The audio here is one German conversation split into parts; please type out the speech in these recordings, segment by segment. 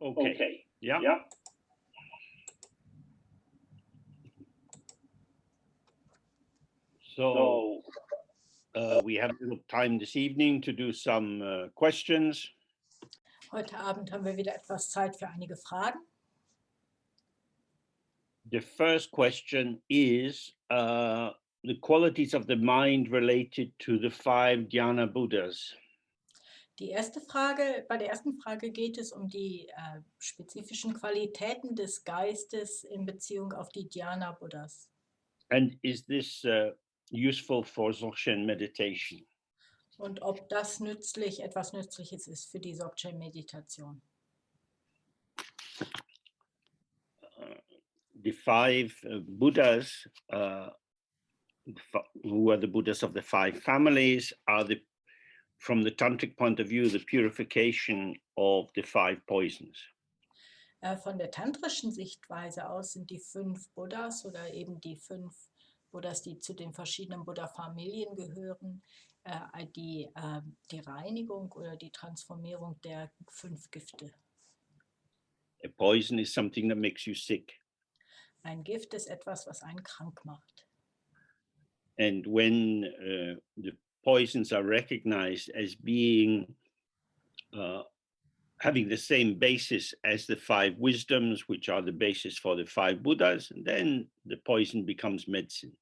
Okay. Yeah. So we have a little time this evening to do some questions. Heute Abend haben wir wieder etwas Zeit für einige Fragen. The first question is the qualities of the mind related to the 5 Dhyana Buddhas. Bei der ersten Frage geht es um die spezifischen Qualitäten des Geistes in Beziehung auf die Dhyana Buddhas. And is this useful for Dzogchen meditation? Und ob das etwas Nützliches ist für die Dzogchen-Meditation. The 5 Buddhas, who are the Buddhas of the 5 families, are from the tantric point of view, the purification of the 5 poisons. Von der tantrischen Sichtweise aus sind die 5 Buddhas oder eben die 5 Buddhas, die zu den verschiedenen Buddha-Familien gehören, die Reinigung oder die Transformierung der 5 Gifte. A poison is something that makes you sick. Ein Gift ist etwas, was einen krank macht. And when the poisons are recognized as being having the same basis as the 5 wisdoms, which are the basis for the 5 Buddhas, then the poison becomes medicine.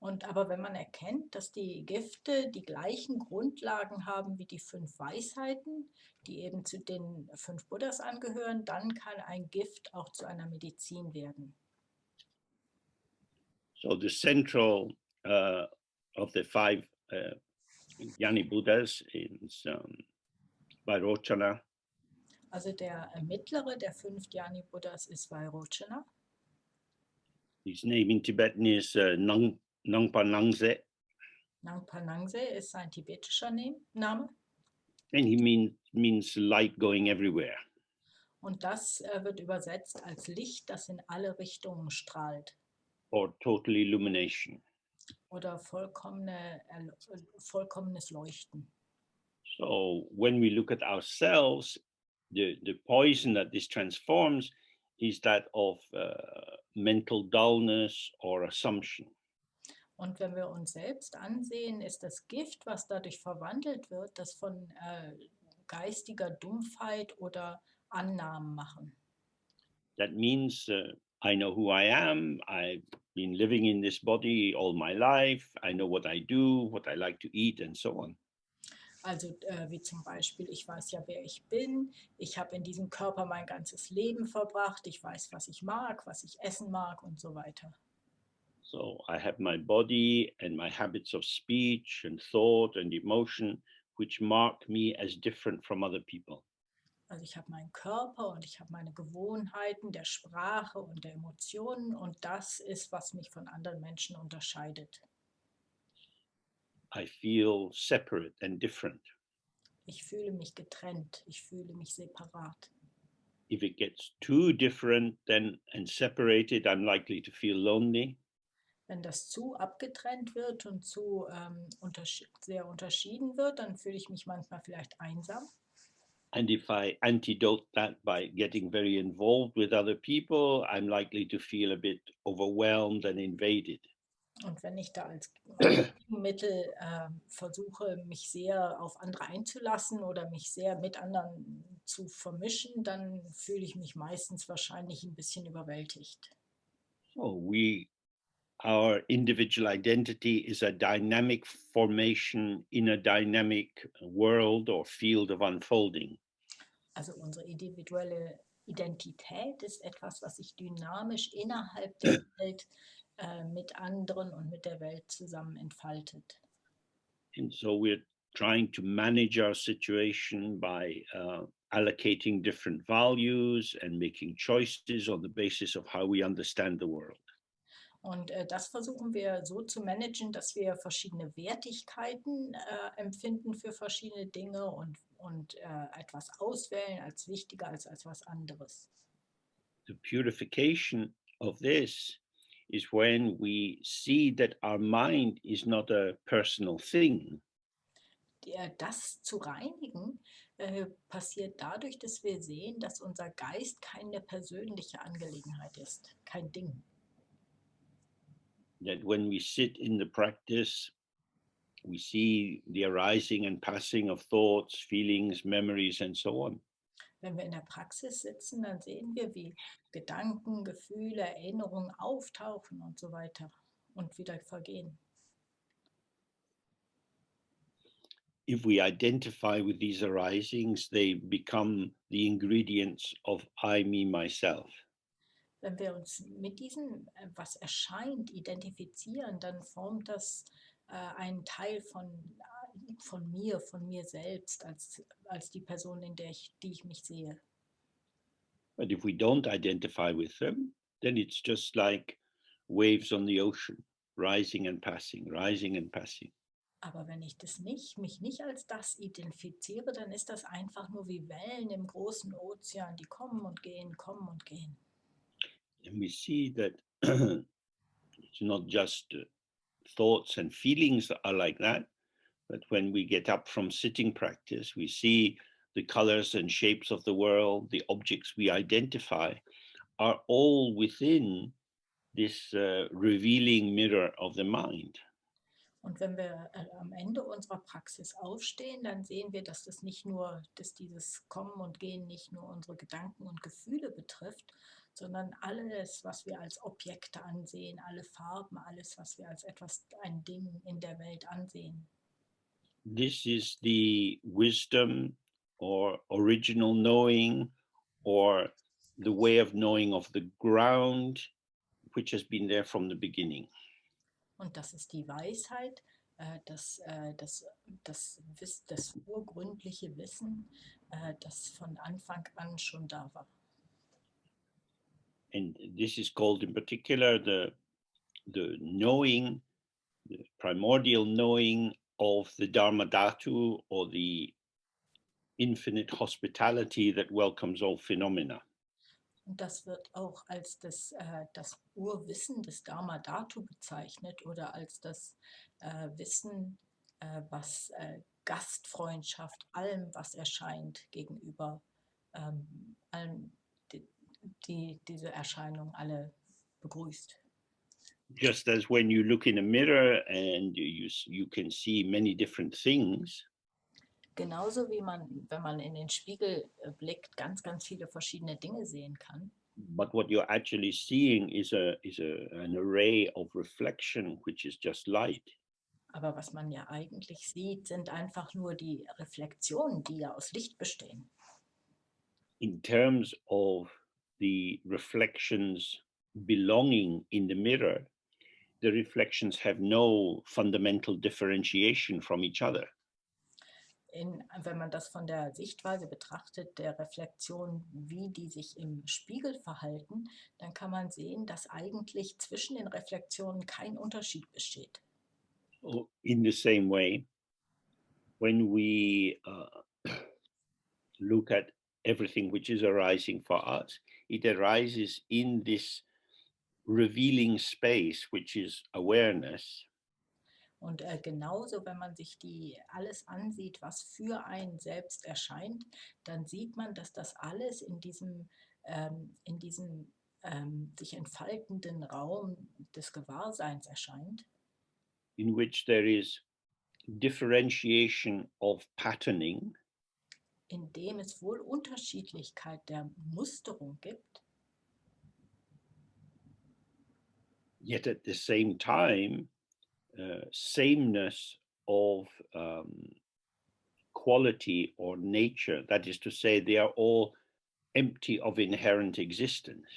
Aber wenn man erkennt, dass die Gifte die gleichen Grundlagen haben wie die 5 Weisheiten, die eben zu den 5 Buddhas angehören, dann kann ein Gift auch zu einer Medizin werden. So the central of the 5 Jnani Buddhas is Vairochana. Also der mittlere der 5 Dhyani Buddhas ist Vairochana. His name in Tibetan is Nangpa Nangze. Nangpa Nangze ist sein tibetischer Name. And he means light going everywhere. Und das wird übersetzt als Licht, das in alle Richtungen strahlt. Or total illumination. Oder vollkommenes Leuchten. So when we look at ourselves, the poison that this transforms is that of mental dullness or assumption. Und wenn wir uns selbst ansehen, ist das Gift, was dadurch verwandelt wird, das von geistiger Dumpfheit oder Annahmen machen. That means I know who I am. I've been living in this body all my life. I know what I do, what I like to eat, and so on. Also wie zum Beispiel, ich weiß ja, wer ich bin. Ich habe in diesem Körper mein ganzes Leben verbracht. Ich weiß, was ich mag, was ich essen mag und so weiter. So I have my body and my habits of speech and thought and emotion, which mark me as different from other people. Also ich habe meinen Körper und ich habe meine Gewohnheiten der Sprache und der Emotionen und das ist, was mich von anderen Menschen unterscheidet. I feel separate and different. Ich fühle mich getrennt, ich fühle mich separat. If it gets too different and separated, I'm likely to feel lonely. Wenn das zu abgetrennt wird und zu sehr unterschieden wird, dann fühle ich mich manchmal vielleicht einsam. And if I antidote that by getting very involved with other people, I'm likely to feel a bit overwhelmed and invaded. Und wenn ich da als Mittel versuche, mich sehr auf andere einzulassen oder mich sehr mit anderen zu vermischen, dann fühle ich mich meistens wahrscheinlich ein bisschen überwältigt. So our individual identity is a dynamic formation in a dynamic world or field of unfolding. Also unsere individuelle Identität ist etwas, was sich dynamisch innerhalb der Welt mit anderen und mit der Welt zusammen entfaltet. And so we're trying to manage our situation by allocating different values and making choices on the basis of how we understand the world. Und das versuchen wir so zu managen, dass wir verschiedene Wertigkeiten empfinden für verschiedene Dinge und etwas auswählen als wichtiger als etwas anderes. The purification of this is when we see that our mind is not a personal thing. Das zu reinigen passiert dadurch, dass wir sehen, dass unser Geist keine persönliche Angelegenheit ist, kein Ding. That when we sit in the practice, we see the arising and passing of thoughts, feelings, memories, and so on. Wenn wir in der Praxis sitzen, dann sehen wir, wie Gedanken, Gefühle, Erinnerungen auftauchen und so weiter und wieder vergehen. If we identify with these arisings, they become the ingredients of I, me, myself. Wenn wir uns mit diesem, was erscheint, identifizieren, dann formt das einen Teil von mir selbst, als die Person, die ich mich sehe. But if we don't identify with them, then it's just like waves on the ocean, rising and passing, rising and passing. Aber wenn ich mich nicht als das identifiziere, dann ist das einfach nur wie Wellen im großen Ozean, die kommen und gehen, kommen und gehen. And we see that it's not just thoughts and feelings that are like that, but when we get up from sitting practice, we see the colors and shapes of the world, the objects we identify are all within this revealing mirror of the mind. Und wenn wir am Ende unserer Praxis aufstehen, dann sehen wir, dass dieses Kommen und Gehen nicht nur unsere Gedanken und Gefühle betrifft, sondern alles, was wir als Objekte ansehen, alle Farben, alles, was wir als ein Ding in der Welt ansehen. This is the wisdom or original knowing or the way of knowing of the ground, which has been there from the beginning. Und das ist die Weisheit, das urgründliche Wissen, das von Anfang an schon da war. And this is called in particular the knowing, the primordial knowing of the Dharma Dhatu, or the infinite hospitality that welcomes all phenomena. Und das wird auch als das Urwissen des Dharma Dhatu bezeichnet oder als das Wissen, was Gastfreundschaft allem, was erscheint, gegenüber allem, diese Erscheinung alle begrüßt. Just as when you look in a mirror and you can see many different things, Genauso wie man, wenn man in den Spiegel blickt, ganz, ganz viele verschiedene Dinge sehen kann. but what you're actually seeing is an array of reflection, which is just light. Aber was man ja eigentlich sieht, sind einfach nur die Reflexionen, die ja aus Licht bestehen. In terms of the reflections belonging in the mirror, the reflections have no fundamental differentiation from each other. Wenn man das von der Sichtweise betrachtet, der Reflexion, wie die sich im Spiegel verhalten, dann kann man sehen, dass eigentlich zwischen den Reflexionen kein Unterschied besteht. In the same way, when we look at everything which is arising for us, it arises in this revealing space, which is awareness. Und genauso, wenn man sich alles ansieht, was für einen selbst erscheint, dann sieht man, dass das alles in diesem sich entfaltenden Raum des Gewahrseins erscheint, In which there is differentiation of patterning, in dem es wohl Unterschiedlichkeit der Musterung gibt, yet at the same time, sameness of quality or nature. That is to say, they are all empty of inherent existence.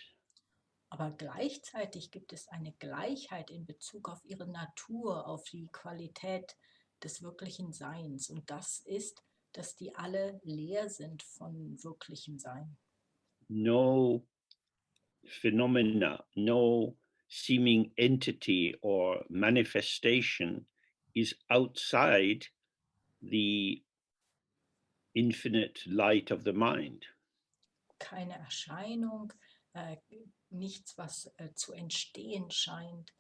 aber gleichzeitig gibt es eine Gleichheit in Bezug auf ihre Natur, auf die Qualität des wirklichen Seins. Und das ist, dass die alle leer sind von wirklichem Sein. No phenomena, no seeming entity or manifestation is outside the infinite light of the mind. Keine Erscheinung, nichts, was zu entstehen scheint,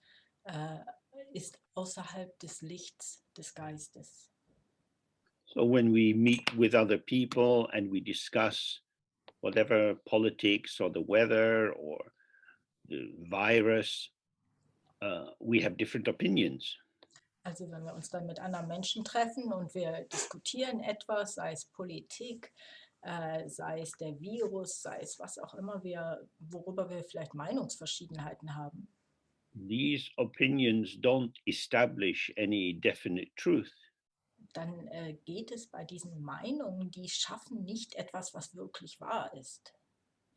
ist außerhalb des Lichts des Geistes. So when we meet with other people and we discuss whatever politics or the weather or the virus, we have different opinions. Also wenn wir uns dann mit anderen Menschen treffen und wir diskutieren etwas, sei es Politik, sei es der Virus, sei es was auch immer worüber wir vielleicht Meinungsverschiedenheiten haben, These opinions don't establish any definite truth. dann geht es bei diesen Meinungen, die schaffen nicht etwas, was wirklich wahr ist.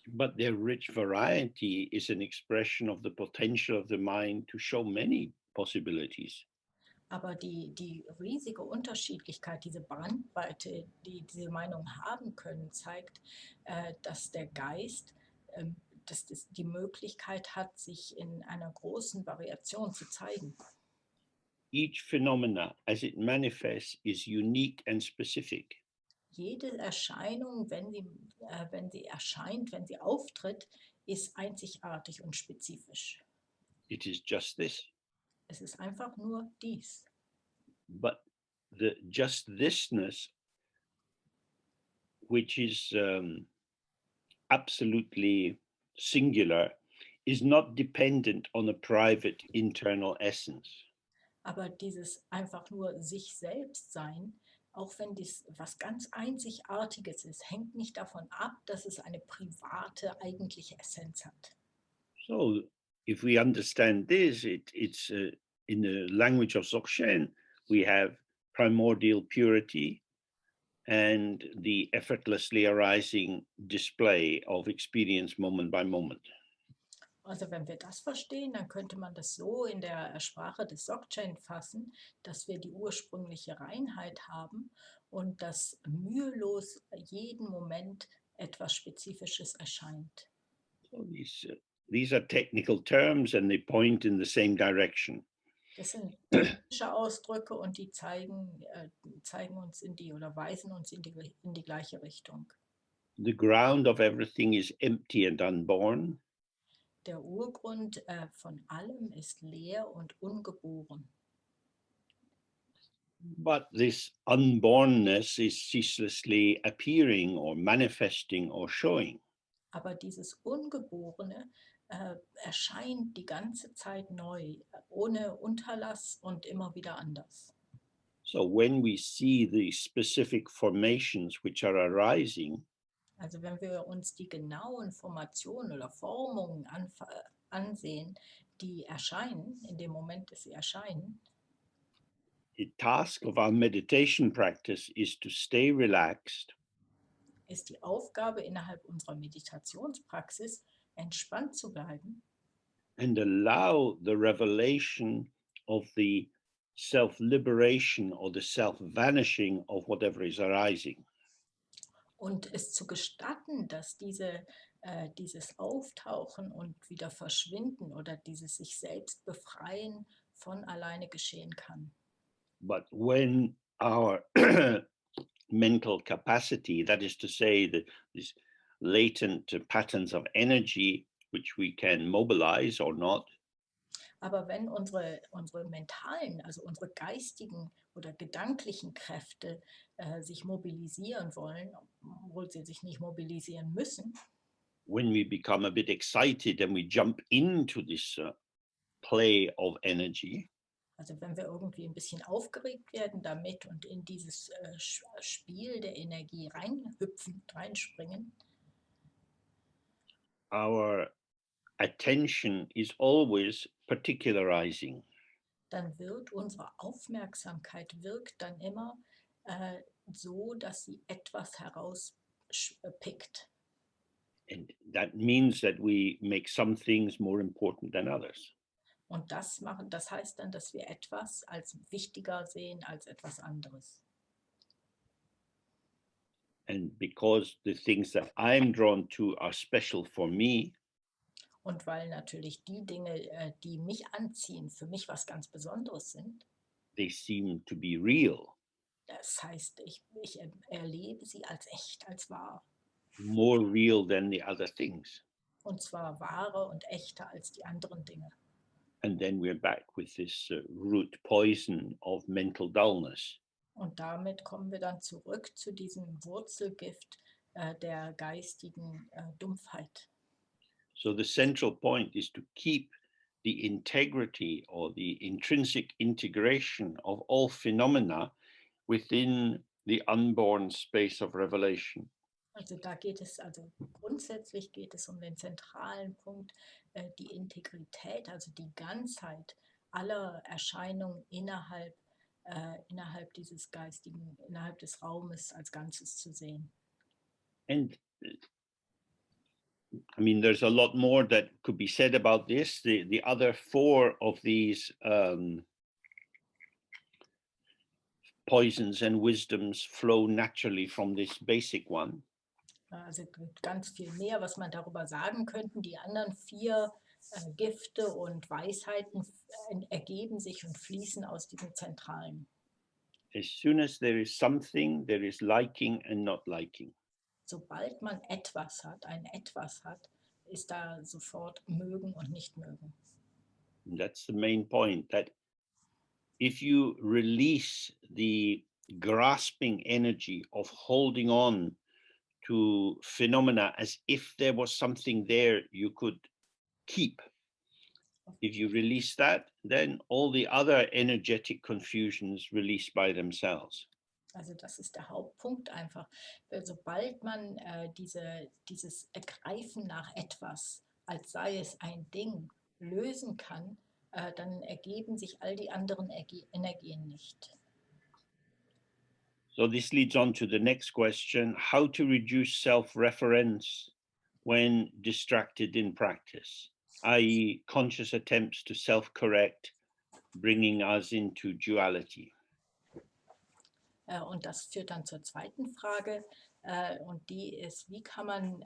But their rich variety is an expression of the potential of the mind to show many possibilities. Aber die riesige Unterschiedlichkeit, diese Bandbreite, die diese Meinungen haben können, zeigt, dass der Geist dass das die Möglichkeit hat, sich in einer großen Variation zu zeigen. Each phenomena as it manifests is unique and specific. Jede Erscheinung, wenn sie erscheint, wenn sie auftritt, ist einzigartig und spezifisch. It is just this. Es ist einfach nur dies. But the just thisness, which is absolutely singular, is not dependent on a private internal essence. Aber dieses einfach nur sich selbst sein, auch wenn dies was ganz Einzigartiges ist, hängt nicht davon ab, dass es eine private eigentliche Essenz hat. So if we understand this, it's in the language of Dzogchen, we have primordial purity and the effortlessly arising display of experience moment by moment. Also wenn wir das verstehen, dann könnte man das so in der Sprache des Dzogchen fassen, dass wir die ursprüngliche Reinheit haben und dass mühelos jeden Moment etwas Spezifisches erscheint. So these are technical terms and they point in the same direction. Das sind technische Ausdrücke und die zeigen uns oder weisen uns in die gleiche Richtung. The ground of everything is empty and unborn. Der Urgrund von allem ist leer und ungeboren. But this unbornness is ceaselessly appearing or manifesting or showing. Aber dieses Ungeborene erscheint die ganze Zeit neu, ohne Unterlass und immer wieder anders. So when we see the specific formations which are arising, Also wenn wir uns die genauen Formationen oder Formungen ansehen, die erscheinen, in dem Moment, dass sie erscheinen, the task of our meditation practice is to stay relaxed ist die Aufgabe innerhalb unserer Meditationspraxis, entspannt zu bleiben and allow the revelation of the self-liberation or the self-vanishing of whatever is arising. und es zu gestatten, dass dieses Auftauchen und wieder verschwinden oder dieses sich selbst befreien von alleine geschehen kann. But when our mental capacity, that is to say, these latent patterns of energy, which we can mobilize or not, Aber wenn unsere mentalen, also unsere geistigen oder gedanklichen Kräfte sich mobilisieren wollen, obwohl sie sich nicht mobilisieren müssen, when we become a bit excited and we jump into this play of energy, also wenn wir irgendwie ein bisschen aufgeregt werden damit und in dieses Spiel der Energie reinhüpfen, reinspringen, our attention is always particularizing. dann wird unsere Aufmerksamkeit wirkt dann immer so, dass sie etwas herauspickt. And that means that we make some things more important than others. Und das heißt dann, dass wir etwas als wichtiger sehen als etwas anderes. And because the things that I'm drawn to are special for me, Und weil natürlich die Dinge, die mich anziehen, für mich was ganz Besonderes sind, they seem to be real, das heißt, ich erlebe sie als echt, als wahr. more real than the other things. Und zwar wahrer und echter als die anderen Dinge. And then we're back with this root poison of mental dullness. Und damit kommen wir dann zurück zu diesem Wurzelgift der geistigen Dumpfheit. So the central point is to keep the integrity or the intrinsic integration of all phenomena within the unborn space of revelation. Also also grundsätzlich geht es um den zentralen Punkt, die Integrität, also die Ganzheit aller Erscheinungen innerhalb dieses geistigen, innerhalb des Raumes als Ganzes zu sehen. And I mean, there's a lot more that could be said about this. The other four of these poisons and wisdoms flow naturally from this basic one. Also es gibt ganz viel mehr, was man darüber sagen könnte. Die anderen 4 Gifte und Weisheiten ergeben sich und fließen aus diesem Zentralen. As soon as there is something, there is liking and not liking. Sobald man ein Etwas hat, ist da sofort mögen und nicht mögen. And that's the main point, that if you release the grasping energy of holding on to phenomena as if there was something there you could keep, if you release that, then all the other energetic confusions release by themselves. Also das ist der Hauptpunkt einfach. Sobald man dieses Ergreifen nach etwas, als sei es ein Ding, lösen kann, dann ergeben sich all die anderen Energien nicht. So this leads on to the next question: how to reduce self-reference when distracted in practice, i.e. conscious attempts to self-correct, bringing us into duality. Und das führt dann zur zweiten Frage. Und die ist, wie kann man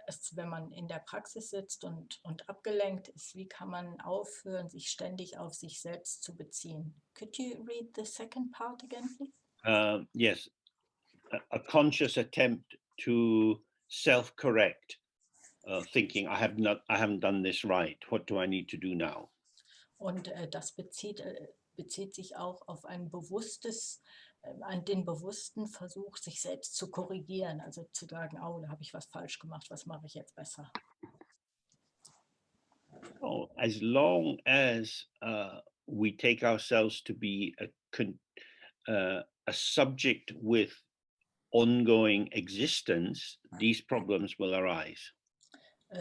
es, wenn man in der Praxis sitzt und abgelenkt ist, wie kann man aufhören, sich ständig auf sich selbst zu beziehen? Could you read the second part again, please? Yes, a conscious attempt to self-correct, thinking I haven't done this right. What do I need to do now? Und das bezieht sich auch auf an den bewussten Versuch, sich selbst zu korrigieren, also zu sagen, oh, da habe ich was falsch gemacht, was mache ich jetzt besser? Oh, as long as we take ourselves to be a subject with ongoing existence, these problems will arise.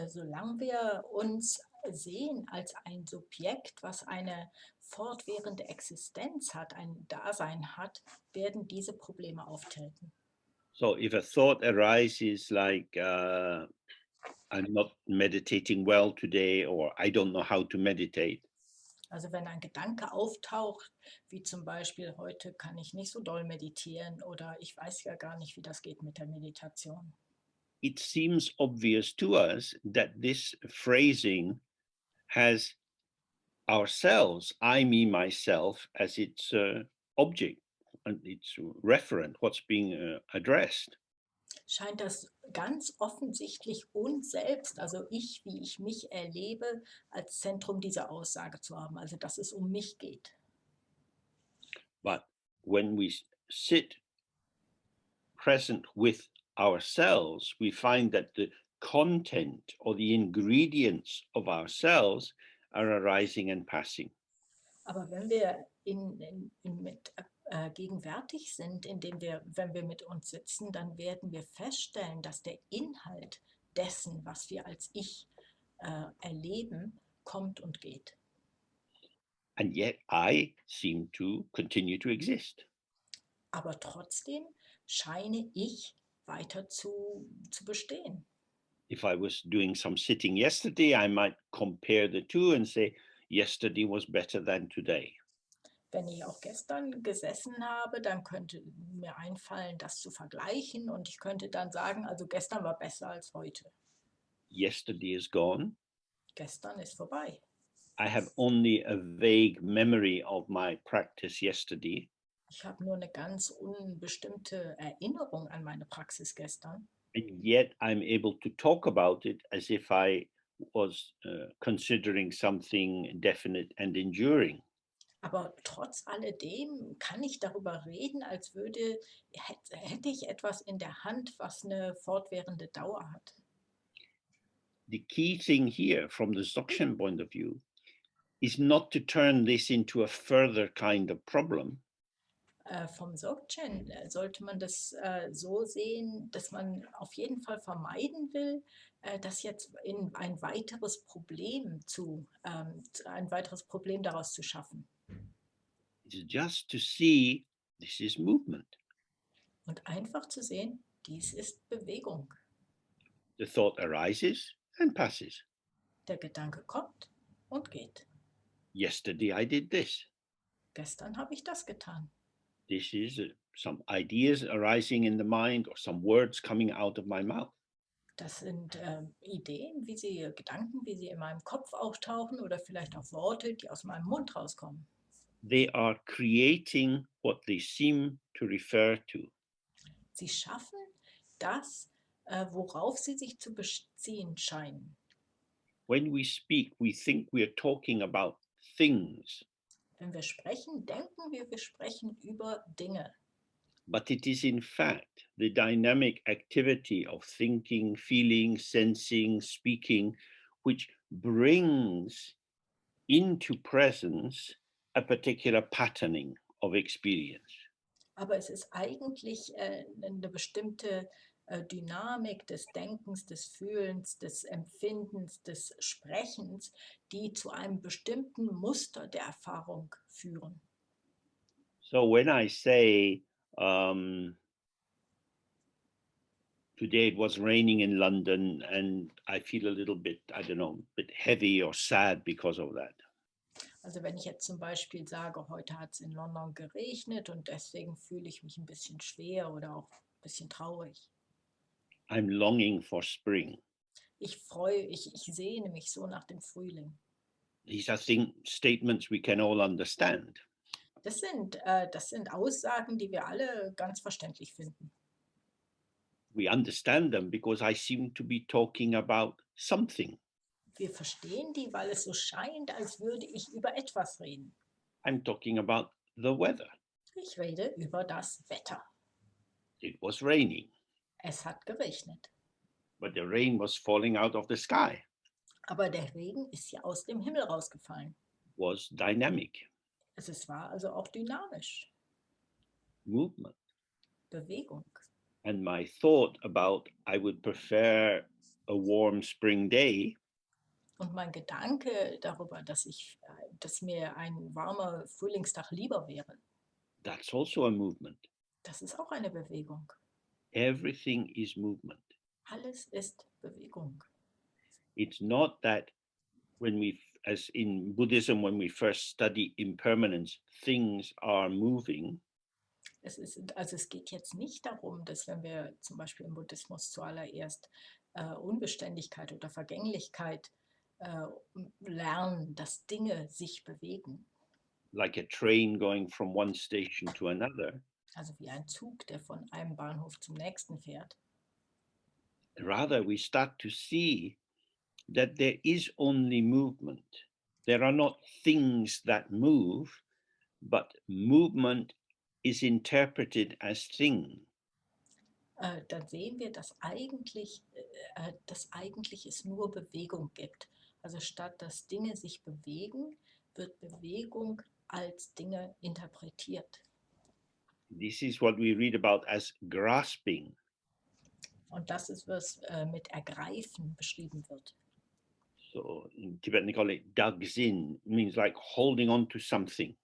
Solange wir uns sehen als ein Subjekt, was eine fortwährende Existenz hat, ein Dasein hat, werden diese Probleme auftreten. So if a thought arises like, I'm not meditating well today, or I don't know how to meditate, Also wenn ein Gedanke auftaucht, wie zum Beispiel, heute kann ich nicht so doll meditieren oder ich weiß ja gar nicht, wie das geht mit der Meditation. it seems obvious to us that this phrasing has ourselves, I, me, myself, as its object and its referent, what's being addressed. Scheint das ganz offensichtlich uns selbst, also ich, wie ich mich erlebe, als Zentrum dieser Aussage zu haben, also dass es um mich geht. But when we sit present with ourselves, we find that the content or the ingredients of ourselves are arising and passing. Aber wenn wir gegenwärtig sind, wenn wir mit uns sitzen, dann werden wir feststellen, dass der Inhalt dessen, was wir als Ich erleben, kommt und geht. And yet I seem to continue to exist. Aber trotzdem scheine ich weiter zu bestehen. If I was doing some sitting yesterday, I might compare the two and say, yesterday was better than today. Wenn ich auch gestern gesessen habe, dann könnte mir einfallen, das zu vergleichen und ich könnte dann sagen, also gestern war besser als heute. Yesterday is gone. Gestern ist vorbei. I have only a vague memory of my practice yesterday. Ich habe nur eine ganz unbestimmte Erinnerung an meine Praxis gestern. And yet I'm able to talk about it as if I was considering something definite and enduring. Aber trotz alledem kann ich darüber reden, als hätte ich etwas in der Hand, was eine fortwährende Dauer hat. The key thing here, from the Dzogchen point of view, is not to turn this into a further kind of problem, Vom Dzogchen sollte man das so sehen, dass man auf jeden Fall vermeiden will, das jetzt in ein weiteres Problem daraus zu schaffen. it's just to see this is movement. Und einfach zu sehen, dies ist Bewegung. The thought arises and passes. Der Gedanke kommt und geht. Yesterday I did this. Gestern habe ich das getan. This is some ideas arising in the mind or some words coming out of my mouth. Das sind Ideen, Gedanken, wie sie in meinem Kopf auftauchen oder vielleicht auch Worte, die aus meinem Mund rauskommen. They are creating what they seem to refer to. Sie schaffen das, worauf sie sich zu beziehen scheinen. When we speak, we think we are talking about things, Wenn wir sprechen, denken wir sprechen über Dinge. but it is in fact the dynamic activity of thinking, feeling, sensing, speaking, which brings into presence a particular patterning of experience. Aber es ist eigentlich eine bestimmte Dynamik des Denkens, des Fühlens, des Empfindens, des Sprechens, die zu einem bestimmten Muster der Erfahrung führen. So when I say, today it was raining in London and I feel a little bit, I don't know, bit heavy or sad because of that. Also wenn ich jetzt zum Beispiel sage, heute hat es in London geregnet und deswegen fühle ich mich ein bisschen schwer oder auch ein bisschen traurig. I'm longing for spring. Ich sehne mich so nach dem Frühling. These are statements we can all understand. Das sind Aussagen, die wir alle ganz verständlich finden. We understand them because I seem to be talking about something. Wir verstehen die, weil es so scheint, als würde ich über etwas reden. I'm talking about the weather. Ich rede über das Wetter. It was raining, Es hat geregnet. but the rain was falling out of the sky. Aber der Regen ist ja aus dem Himmel rausgefallen. It was dynamic Es war also auch dynamisch. movement. Bewegung. And my thought about I would prefer a warm spring day Und mein Gedanke darüber, dass mir ein warmer Frühlingstag lieber wäre, that's also a movement. das ist auch eine Bewegung. Everything is movement. Alles ist Bewegung. It's not that when as in Buddhism, when we first study impermanence, things are moving. Es geht jetzt nicht darum, dass wenn wir zum Beispiel im Buddhismus zuallererst Unbeständigkeit oder Vergänglichkeit lernen, dass Dinge sich bewegen. Like a train going from one station to another. Also wie ein Zug, der von einem Bahnhof zum nächsten fährt. Rather, we start to see that there is only movement. There are not things that move, but movement is interpreted as thing. Dann sehen wir, dass eigentlich es nur Bewegung gibt. Also statt dass Dinge sich bewegen, wird Bewegung als Dinge interpretiert. This is what we read about as grasping. Und das ist, was mit Ergreifen beschrieben wird. So in Tibetan they call it dagzin, means like holding on to something.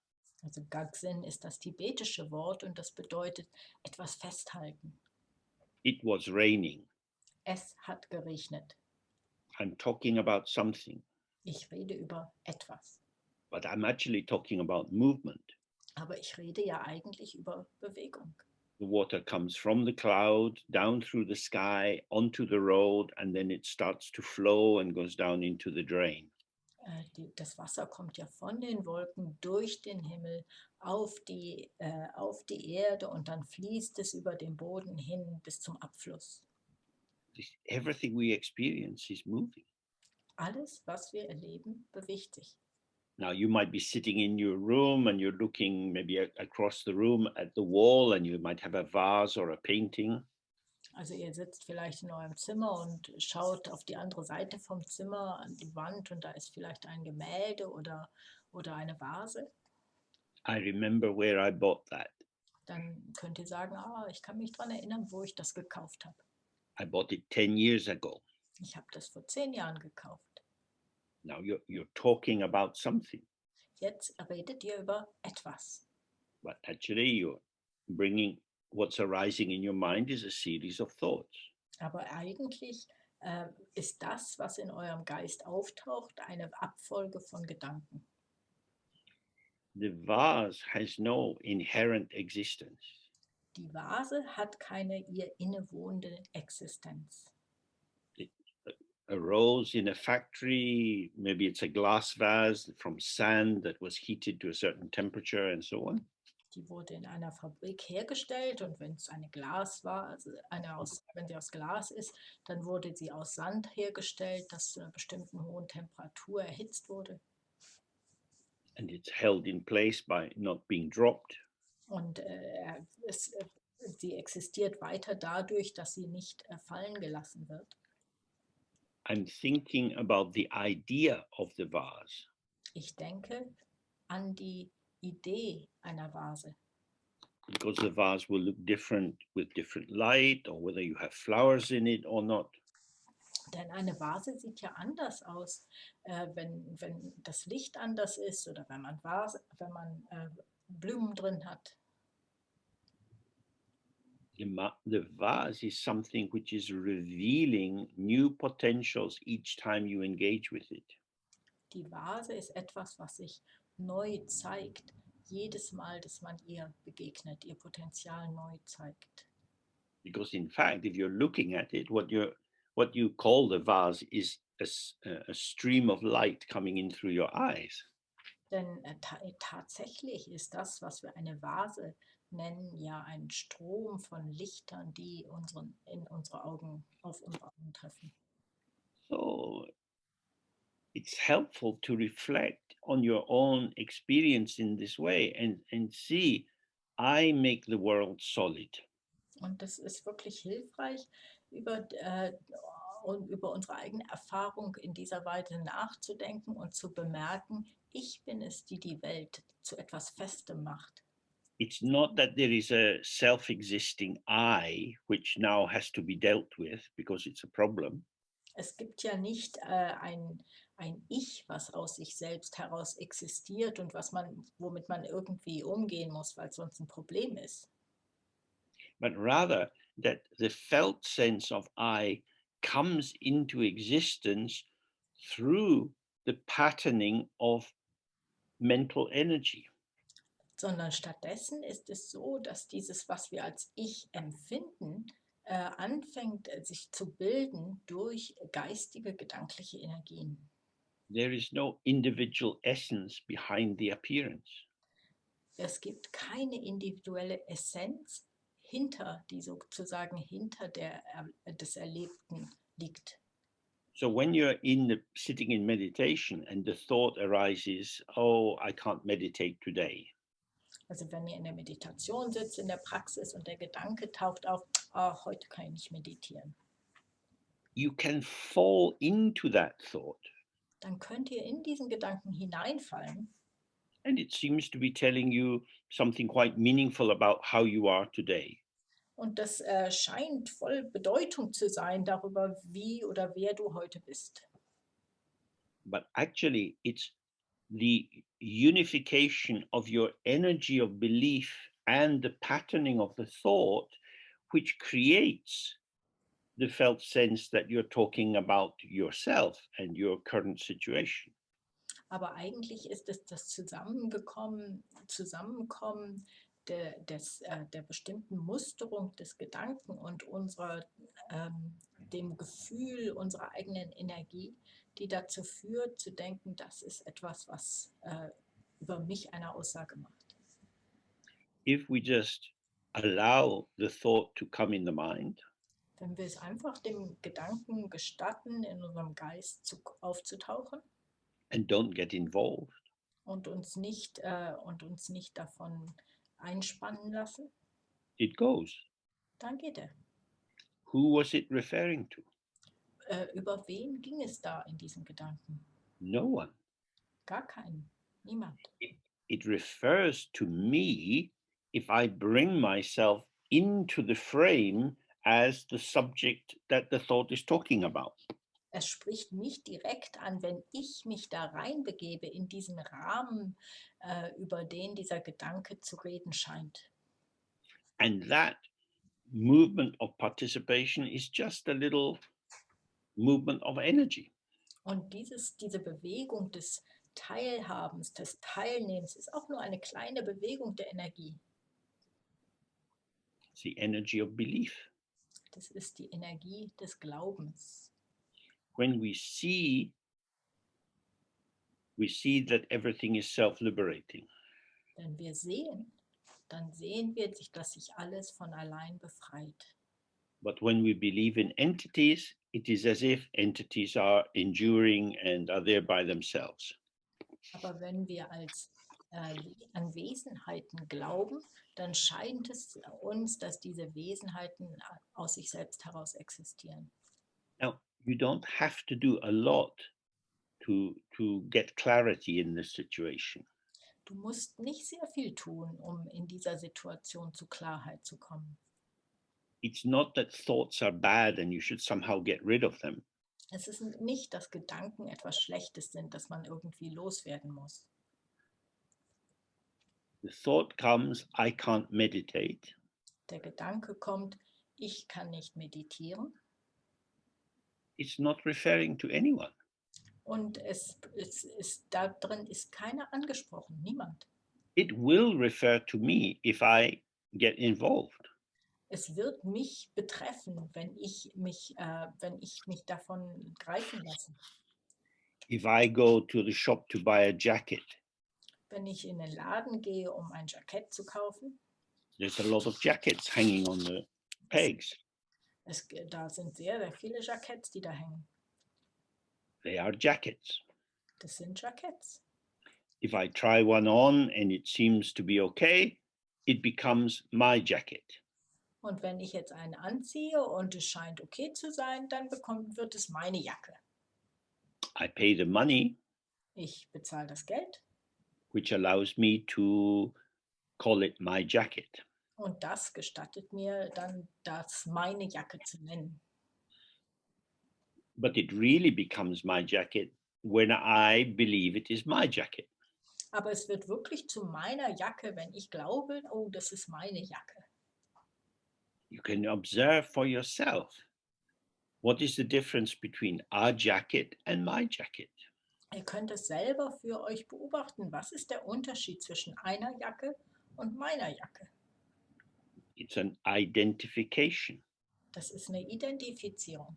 Also Gagsin ist das tibetische Wort und das bedeutet etwas festhalten. It was raining. Es hat geregnet. I'm talking about something, Ich rede über etwas. but I'm actually talking about movement. Aber ich rede ja eigentlich über Bewegung. The water comes from the cloud down through the sky onto the road, and then it starts to flow and goes down into the drain. Das Wasser kommt ja von den Wolken durch den Himmel auf die Erde und dann fließt es über den Boden hin bis zum Abfluss. Everything we experience is moving. Alles, was wir erleben, bewegt sich. Now, you might be sitting in your room and you're looking maybe across the room at the wall, and you might have a vase or a painting. Also ihr sitzt vielleicht in eurem Zimmer und schaut auf die andere Seite vom Zimmer an die Wand und da ist vielleicht ein Gemälde oder eine Vase. I remember where I bought that. Dann könnt ihr sagen, ah, ich kann mich daran erinnern, wo ich das gekauft habe. I bought it 10 years ago. Ich habe das vor 10 Jahren gekauft. Now you're talking about something, Jetzt redet ihr über etwas. but actually you're bringing what's arising in your mind is a series of thoughts. Aber eigentlich ist das, was in eurem Geist auftaucht, eine Abfolge von Gedanken. The vase has no inherent existence. Die Vase hat keine ihr innewohnende Existenz. It arose in a factory, maybe it's a glass vase from sand that was heated to a certain temperature and so on. Die wurde in einer Fabrik hergestellt und wenn es eine Glas war, also wenn sie aus Glas ist, dann wurde sie aus Sand hergestellt, das zu einer bestimmten hohen Temperatur erhitzt wurde. And it's held in place by not being dropped. Und sie existiert weiter dadurch, dass sie nicht fallen gelassen wird. I'm thinking about the idea of the vase. Ich denke an die Idee einer Vase. Because the vase will look different with different light, or whether you have flowers in it or not. Denn eine Vase sieht ja anders aus, wenn das Licht anders ist oder wenn man Blumen drin hat. The vase is something which is revealing new potentials each time you engage with it. Die Vase ist etwas, was sich neu zeigt, jedes Mal, dass man ihr begegnet, ihr Potenzial neu zeigt. Because in fact, if you're looking at it, what you call the vase is a stream of light coming in through your eyes. Denn tatsächlich ist das, was wir eine Vase nennen, ja ein Strom von Lichtern, die auf unsere Augen treffen. So it's helpful to reflect on your own experience in this way and see, I make the world solid. Und das ist wirklich hilfreich, über unsere eigene Erfahrung in dieser Weise nachzudenken und zu bemerken, ich bin es, die die Welt zu etwas Festem macht. It's not that there is a self-existing I, which now has to be dealt with because it's a problem. Es gibt ja nicht ein Ich, was aus sich selbst heraus existiert und womit man irgendwie umgehen muss, weil es sonst ein Problem ist. But rather that the felt sense of I comes into existence through the patterning of mental energy. Sondern stattdessen ist es so, dass dieses, was wir als Ich empfinden, anfängt sich zu bilden durch geistige, gedankliche Energien. There is no individual essence behind the appearance. Es gibt keine individuelle Essenz die sozusagen hinter des Erlebten liegt. So when you're sitting in meditation and the thought arises, oh, I can't meditate today. Also wenn ihr in der Meditation sitzt, in der Praxis und der Gedanke taucht auf, oh, heute kann ich nicht meditieren. You can fall into that thought. Dann könnt ihr in diesen Gedanken hineinfallen. And it seems to be telling you something quite meaningful about how you are today. Und das scheint voll Bedeutung zu sein darüber, wie oder wer du heute bist. But actually, it's the unification of your energy of belief and the patterning of the thought which creates the felt sense that you're talking about yourself and your current situation. Aber eigentlich ist es das Zusammenkommen der bestimmten Musterung des Gedanken und dem Gefühl unserer eigenen Energie, die dazu führt, zu denken, das ist etwas, was über mich eine Aussage macht. If we just allow the thought to come in the mind, wenn wir es einfach dem Gedanken gestatten, in unserem Geist aufzutauchen and don't get involved, und uns nicht davon einspannen lassen, it goes. dann geht er. Who was it referring to? Über wen ging es da in diesem Gedanken? No one. Gar keinen, niemand. It refers to me if I bring myself into the frame as the subject that the thought is talking about. Es spricht mich direkt an, wenn ich mich da reinbegebe in diesen Rahmen, über den dieser Gedanke zu reden scheint. And that movement of participation is just a little movement of energy. Und diese Bewegung des Teilhabens, des Teilnehmens ist auch nur eine kleine Bewegung der Energie. It's the energy of belief. Das ist die Energie des Glaubens. When we see that everything is self-liberating. Wenn wir sehen, dann sehen wir, dass sich alles von allein befreit. But when we believe in entities, it is as if entities are enduring and are there by themselves. Aber wenn wir an Wesenheiten glauben, dann scheint es uns, dass diese Wesenheiten aus sich selbst heraus existieren. Now, you don't have to do a lot to get clarity in this situation. Du musst nicht sehr viel tun, um in dieser Situation zu Klarheit zu kommen. It's not that thoughts are bad and you should somehow get rid of them. Es ist nicht, dass Gedanken etwas Schlechtes sind, das man irgendwie loswerden muss. The thought comes, I can't meditate. Der Gedanke kommt, ich kann nicht meditieren. It's not referring to anyone. Und da drin ist keiner angesprochen, niemand. It will refer to me if I get involved. Es wird mich betreffen, wenn ich mich davon greifen lasse. If I go to the shop to buy a jacket, Wenn ich in den Laden gehe, um ein Jackett zu kaufen, there's a lot of jackets hanging on the pegs. da sind sehr, sehr viele Jacketts, die da hängen. They are jackets. Das sind Jacketts. If I try one on and it seems to be okay, it becomes my jacket. Und wenn ich jetzt einen anziehe und es scheint okay zu sein, dann wird es meine Jacke. I pay the money, Ich bezahle das Geld which allows me to call it my jacket. und das gestattet mir dann, das meine Jacke zu nennen. But it really becomes my jacket when I believe it is my jacket. Aber es wird wirklich zu meiner Jacke, wenn ich glaube, oh, das ist meine Jacke. You can observe for yourself. What is the difference between our jacket and my jacket? Ihr könnt es selber für euch beobachten. Was ist der Unterschied zwischen einer Jacke und meiner Jacke? It's an identification, Das ist eine Identifizierung,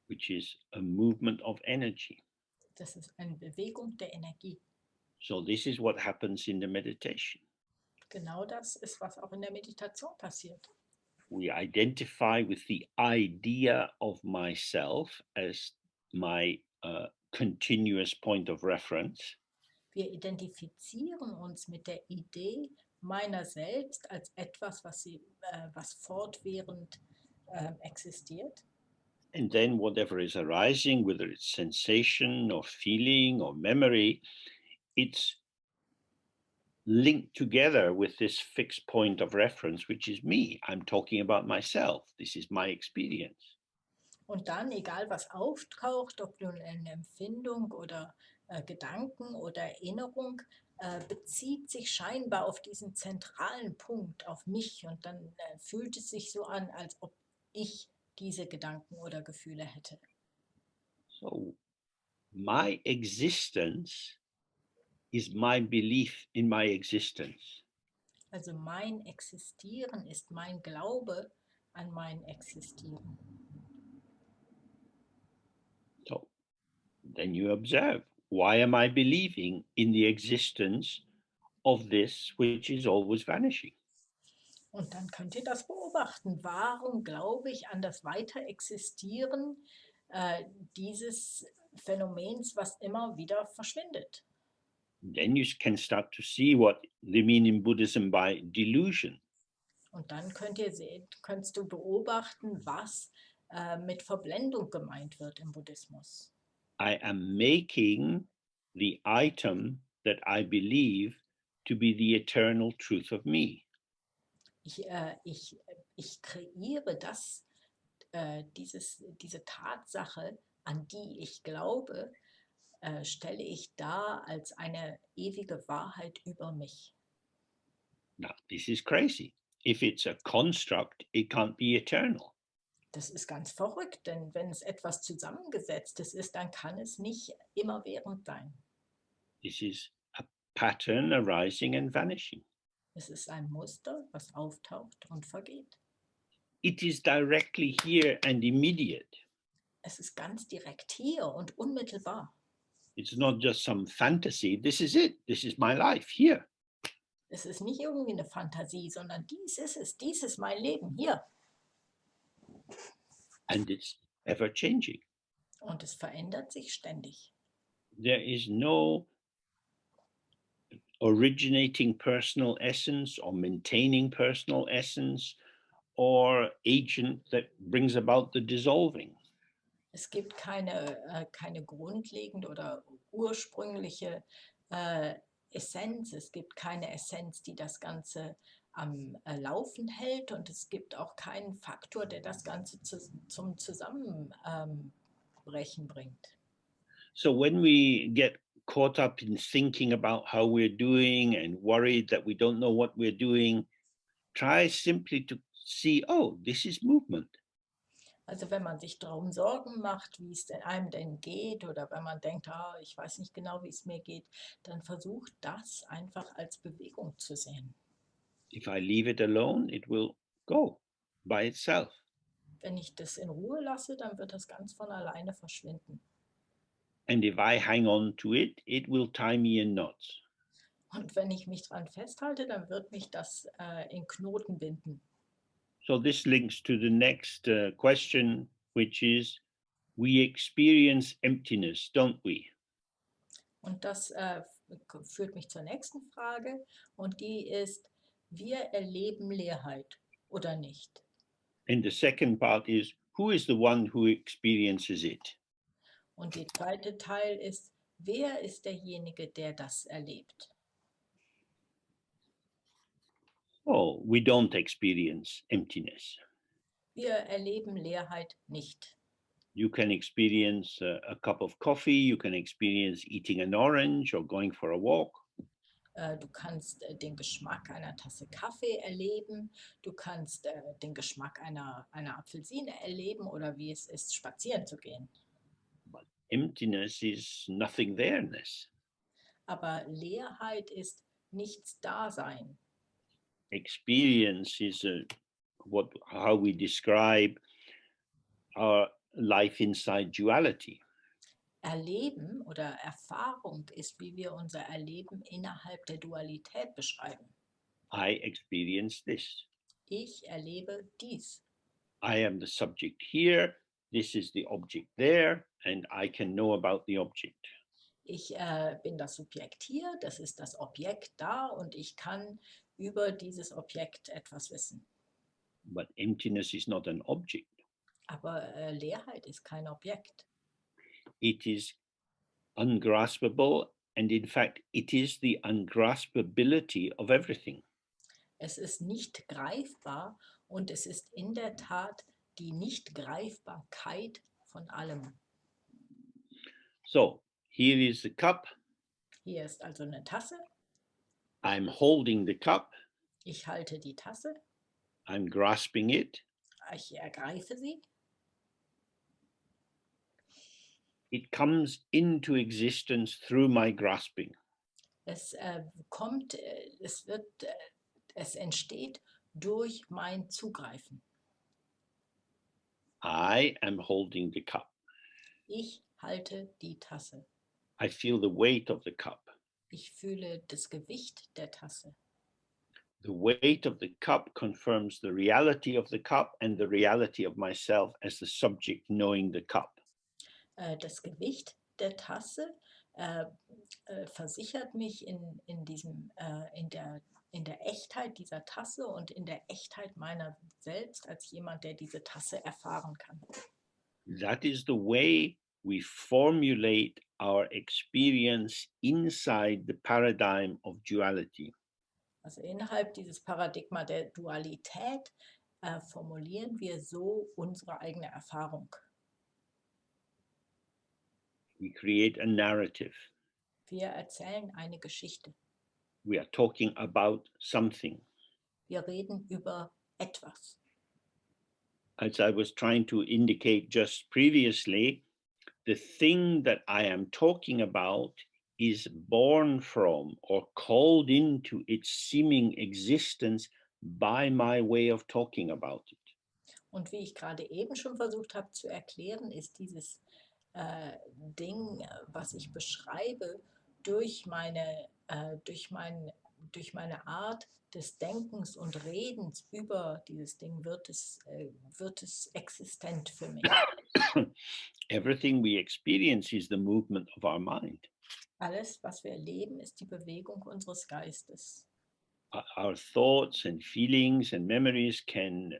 which is a movement of energy. das ist eine Bewegung der Energie. So this is what happens in the meditation. Genau das ist, was auch in der Meditation passiert. We identify with the idea of myself as my continuous point of reference. Wir identifizieren uns mit der Idee meiner selbst als etwas, was fortwährend existiert. And then whatever is arising, whether it's sensation or feeling or memory, it's linked together with this fixed point of reference, which is me. I'm talking about myself. This is my experience. Und dann, egal was auftaucht, ob nun eine Empfindung oder Gedanken oder Erinnerung, bezieht sich scheinbar auf diesen zentralen Punkt, auf mich. Und dann fühlt es sich so an, als ob ich diese Gedanken oder Gefühle hätte. So my existence is my belief in my existence. Also mein Existieren ist mein Glaube an mein Existieren. So then you observe, why am I believing in the existence of this which is always vanishing? Und dann könnt ihr das beobachten. Warum glaube ich an das Weiterexistieren dieses Phänomens, was immer wieder verschwindet. Then you can start to see what they mean in Buddhism by delusion. Und dann kannst du beobachten, was mit Verblendung gemeint wird im Buddhismus. I am making the item that I believe to be the eternal truth of me. Ich kreiere diese Tatsache, an die ich glaube, stelle ich dar als eine ewige Wahrheit über mich. Now, this is crazy. If it's a construct, it can't be eternal. Das ist ganz verrückt, denn wenn es etwas Zusammengesetztes ist, dann kann es nicht immerwährend sein. This is a pattern arising and vanishing. Es ist ein Muster, was auftaucht und vergeht. It is directly here and immediate. Es ist ganz direkt hier und unmittelbar. It's not just some fantasy. This is it. This is my life here. Es ist nicht irgendwie eine Fantasie, sondern dies ist es. Dies ist mein Leben hier. And it's ever changing. Und es verändert sich ständig. There is no originating personal essence or maintaining personal essence or agent that brings about the dissolving. Es gibt keine grundlegende oder ursprüngliche Essenz. Es gibt keine Essenz, die das Ganze am Laufen hält. Und es gibt auch keinen Faktor, der das Ganze zum Zusammenbrechen bringt. So when we get caught up in thinking about how we're doing and worried that we don't know what we're doing, try simply to see, oh, this is movement. Also wenn man sich darum Sorgen macht, wie es einem denn geht, oder wenn man denkt, ich weiß nicht genau, wie es mir geht, dann versucht das einfach als Bewegung zu sehen. If I leave it alone, it will go by itself. Wenn ich das in Ruhe lasse, dann wird das ganz von alleine verschwinden. And if I hang on to it, it will tie me in knots. Und wenn ich mich dran festhalte, dann wird mich das in Knoten binden. So this links to the next question, which is, we experience emptiness, don't we? Und das führt mich zur nächsten Frage, und die ist, wir erleben Leerheit oder nicht? And the second part is, who is the one who experiences it? Und der zweite Teil ist, wer ist derjenige, der das erlebt? Oh, we don't experience emptiness. Wir erleben Leerheit nicht. You can experience a cup of coffee, you can experience eating an orange or going for a walk. Du kannst den Geschmack einer Tasse Kaffee erleben, du kannst den Geschmack einer Apfelsine erleben oder wie es ist, spazieren zu gehen. But emptiness is nothing there-ness. Aber Leerheit ist nichts Dasein. Experience is how we describe our life inside duality. Erleben oder Erfahrung ist, wie wir unser Erleben innerhalb der Dualität beschreiben. I experience this. Ich erlebe dies. I am the subject here. This is the object there, and I can know about the object. Ich bin das Subjekt hier, das ist das Objekt da, und ich kann über dieses Objekt etwas wissen. But emptiness is not an object. Aber Leerheit ist kein Objekt. It is ungraspable, and in fact, it is the ungraspability of everything. Es ist nicht greifbar, und es ist in der Tat die Nichtgreifbarkeit von allem. So here is the cup. Hier ist also eine Tasse. I'm holding the cup. Ich halte die Tasse. I'm grasping it. Ich ergreife sie. It comes into existence through my grasping. Es entsteht durch mein Zugreifen. I am holding the cup. Ich halte die Tasse. I feel the weight of the cup. Ich fühle das Gewicht der Tasse. The weight of the cup confirms the reality of the cup and the reality of myself as the subject knowing the cup. Das Gewicht der Tasse äh, versichert mich in der Echtheit dieser Tasse und in der Echtheit meiner selbst als jemand, der diese Tasse erfahren kann. That is the way we formulate our experience inside the paradigm of duality. Also innerhalb dieses Paradigma der Dualität formulieren wir so unsere eigene Erfahrung. We create a narrative. Wir erzählen eine Geschichte. We are talking about something. Wir reden über etwas. As I was trying to indicate just previously, the thing that I am talking about is born from or called into its seeming existence by my way of talking about it. Und wie ich gerade eben schon versucht habe zu erklären, ist dieses Ding, was ich beschreibe, durch durch durch meine Art des Denkens und Redens über dieses Ding wird es existent für mich. Everything we experience is the movement of our mind. Alles, was wir erleben, ist die Bewegung unseres Geistes. Our thoughts and feelings and memories can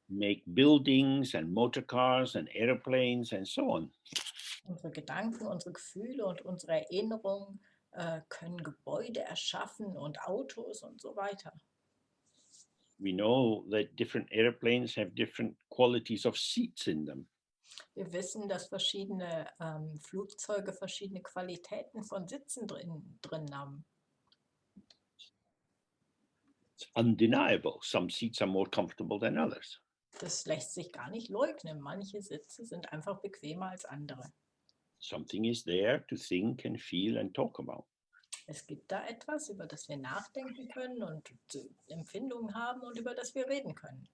make buildings and motor cars and airplanes and so on. Unsere Gedanken, unsere Gefühle und unsere Erinnerungen können Gebäude erschaffen und Autos und so weiter. We know that different airplanes have different qualities of seats in them. Wir wissen, dass verschiedene Flugzeuge verschiedene Qualitäten von Sitzen drin haben. It's undeniable. Some seats are more comfortable than others. Das lässt sich gar nicht leugnen. Manche Sitze sind einfach bequemer als andere. Something is there to think and feel and talk about. Es gibt da etwas, über das wir nachdenken können und Empfindungen haben und über das wir reden können.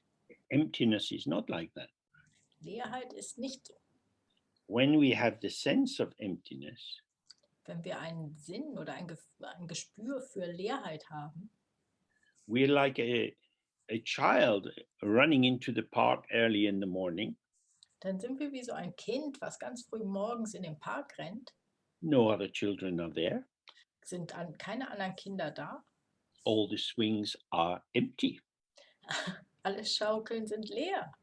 Emptiness is not like that. Leerheit ist nicht so. When we have the sense of emptiness, Wenn wir einen Sinn oder ein Gespür für Leerheit haben, we're like a child running into the park early in the morning. dann sind wir wie so ein Kind, was ganz früh morgens in den Park rennt. No other children are there. Sind keine anderen Kinder da. All the swings are empty. Alle Schaukeln sind leer.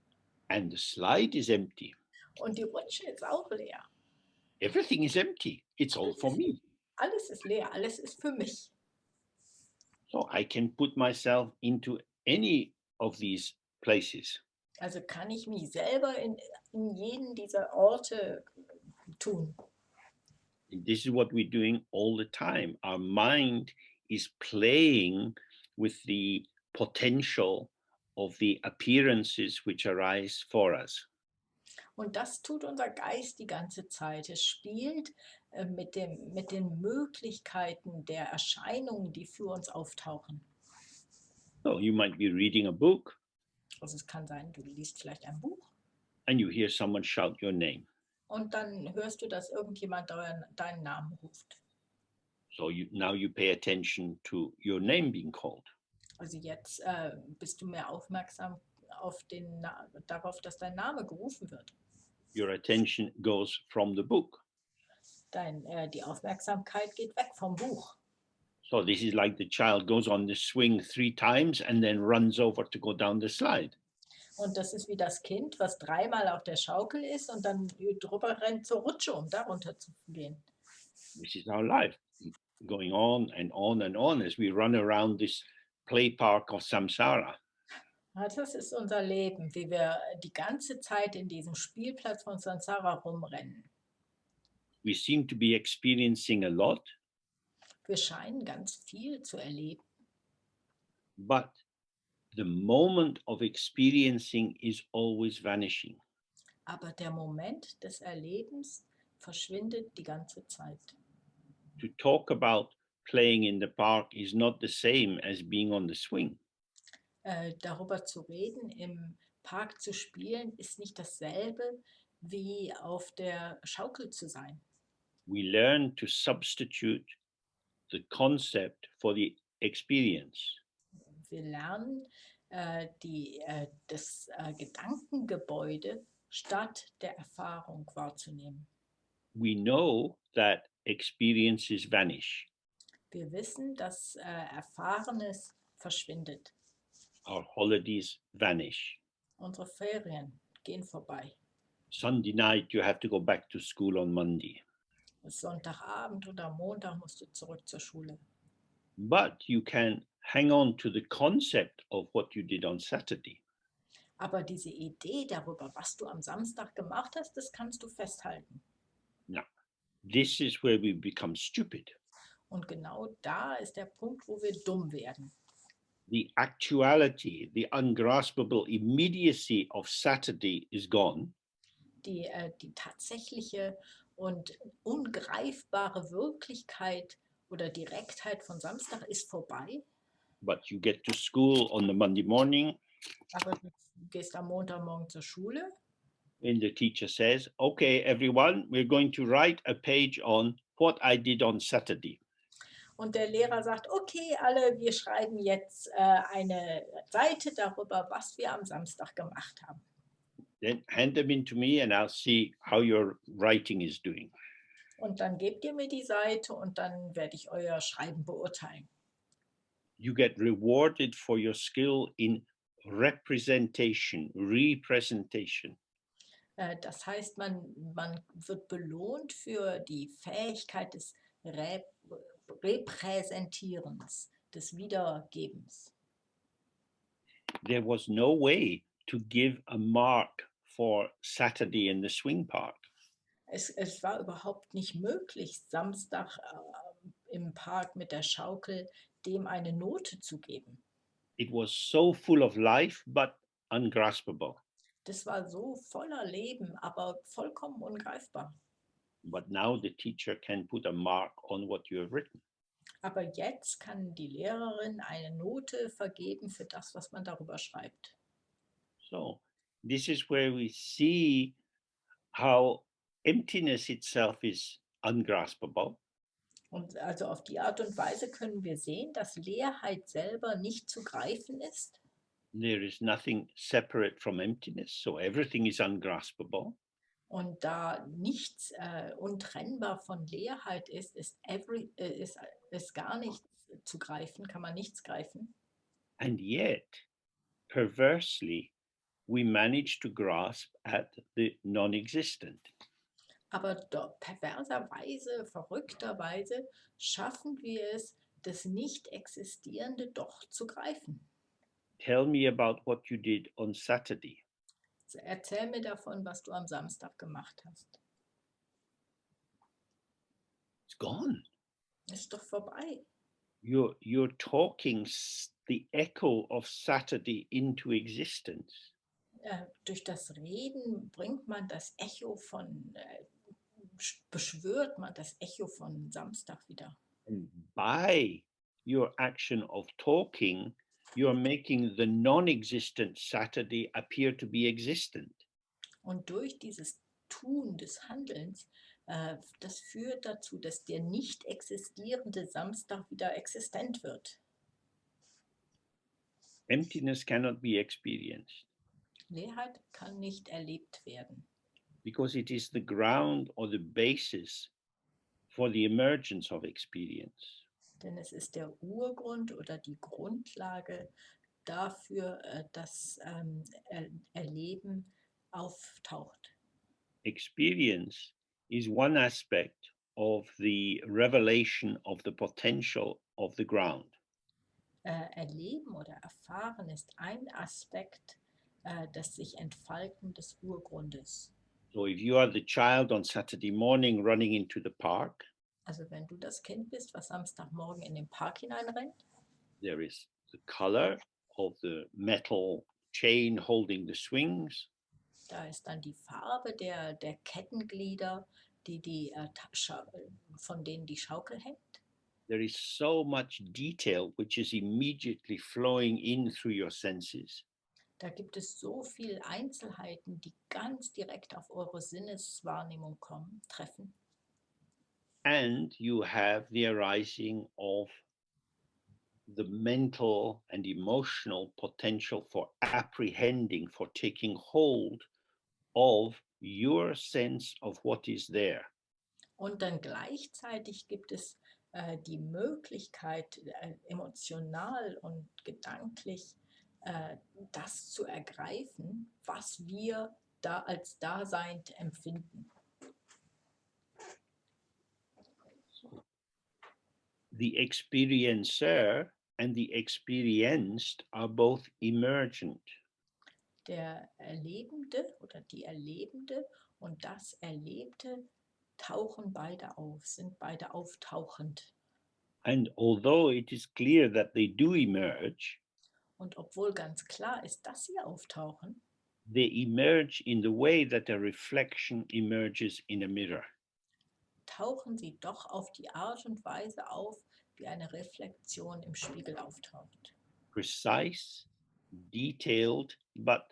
And the slide is empty. Und die Rutsche ist auch leer. Everything is empty. It's all for me. Alles ist leer, alles ist für mich. So I can put myself into any of these places. Also kann ich mich selber in jeden dieser Orte tun. And this is what we're doing all the time. Our mind is playing with the potential of the appearances which arise for us. Und das tut unser Geist die ganze Zeit. Es spielt mit den Möglichkeiten der Erscheinungen, die für uns auftauchen. So you might be reading a book Also es kann sein, du liest vielleicht ein Buch and you hear someone shout your name. und dann hörst du, dass irgendjemand deinen Namen ruft. So now you pay attention to your name being called. Also jetzt bist du mehr aufmerksam darauf, dass dein Name gerufen wird. Your attention goes from the book. Die Aufmerksamkeit geht weg vom Buch. So this is like the child goes on the swing 3 times and then runs over to go down the slide. Und das ist wie das Kind, was 3-mal auf der Schaukel ist und dann drüber rennt zur Rutsche, um darunter zu gehen. This is our life, going on and on and on as we run around this play park of samsara. Ja, das ist unser Leben, wie wir die ganze Zeit in diesem Spielplatz von Samsara rumrennen. We seem to be experiencing a lot, Wir scheinen ganz viel zu erleben, but the moment of experiencing is always vanishing. aber der Moment des Erlebens verschwindet die ganze Zeit. To talk about playing in the park is not the same as being on the swing. Darüber zu reden, im Park zu spielen, ist nicht dasselbe wie auf der Schaukel zu sein. We learn to substitute the concept for the experience. Wir lernen das Gedankengebäude statt der Erfahrung wahrzunehmen. we know that experiences vanish. Wir wissen, dass Erfahrenes verschwindet. Our holidays vanish. Unsere Ferien gehen vorbei. Sunday night, you have to go back to school on Monday. Es ist Sonntagabend oder am Montag musst du zurück zur Schule. But you can hang on to the concept of what you did on Saturday. Aber diese Idee darüber, was du am Samstag gemacht hast, das kannst du festhalten. Now, this is where we become stupid. Und genau da ist der Punkt, wo wir dumm werden. The actuality, the ungraspable immediacy of Saturday is gone. Die tatsächliche und ungreifbare Wirklichkeit oder Direktheit von Samstag ist vorbei. But you get to school on the Monday morning, Aber du gehst am Montagmorgen zur Schule and the teacher says, okay, everyone, we're going to write a page on what I did on Saturday. und der Lehrer sagt, okay, alle, wir schreiben jetzt eine Seite darüber, was wir am Samstag gemacht haben. Then hand them in to me and I'll see how your writing is doing. Und dann gebt ihr mir die Seite und dann werde ich euer Schreiben beurteilen. You get rewarded for your skill in representation. Das heißt, man wird belohnt für die Fähigkeit des Repräsentierens, des Wiedergebens. There was no way to give a mark for Saturday in the swing park. Es war überhaupt nicht möglich, Samstag im Park mit der Schaukel dem eine Note zu geben. It was so full of life, but ungraspable. Das war so voller Leben, aber vollkommen ungreifbar. But now the teacher can put a mark on what you have written. Aber jetzt kann die Lehrerin eine Note vergeben für das, was man darüber schreibt. So this is where we see how emptiness itself is ungraspable. Und also auf die Art und Weise können wir sehen, dass Leerheit selber nicht zu greifen ist. There is nothing separate from emptiness, so everything is ungraspable. Und da nichts untrennbar von Leerheit ist, ist gar nichts zu greifen, kann man nichts greifen. And yet, perversely, we manage to grasp at the non-existent. Aber perverserweise, verrückterweise schaffen wir es, das Nicht-Existierende doch zu greifen. Tell me about what you did on Saturday. Erzähl mir davon, was du am Samstag gemacht hast. It's gone. Ist doch vorbei. You're talking the echo of Saturday into existence. Durch das Reden bringt man das Echo von, beschwört man das Echo von Samstag wieder. And by your action of talking, you're making the non-existent Saturday appear to be existent. Und durch dieses Tun des Handelns, das führt dazu, dass der nicht existierende Samstag wieder existent wird. Emptiness cannot be experienced Leerheit kann nicht erlebt werden, because it is the ground or the basis for the emergence of experience. denn es ist der Urgrund oder die Grundlage dafür, dass Erleben auftaucht. Experience is one aspect of the revelation of the potential of the ground. Erleben oder erfahren ist ein Aspekt des sich Entfalten des Urgrundes. So if you are the child on Saturday morning running into the park, Also wenn du das Kind bist, was Samstagmorgen in den Park hineinrennt, there is the color of the metal chain holding the swings. da ist dann die Farbe der Kettenglieder, von denen die Schaukel hängt. There is so much detail which is immediately flowing in through your senses. Da gibt es so viele Einzelheiten, die ganz direkt auf eure Sinneswahrnehmung treffen. And you have the arising of the mental and emotional potential for apprehending, for taking hold of your sense of what is there. Und dann gleichzeitig gibt es die Möglichkeit, emotional und gedanklich äh, das zu ergreifen, was wir da als Dasein empfinden. The experiencer and the experienced are both emergent. Der Erlebende oder die Erlebende und das Erlebte tauchen beide auf, sind beide auftauchend. And although it is clear that they do emerge, Und obwohl ganz klar ist, dass sie auftauchen, they emerge in the way that a reflection emerges in a mirror. tauchen sie doch auf die Art und Weise auf, wie eine Reflexion im Spiegel auftaucht. Precise, detailed, but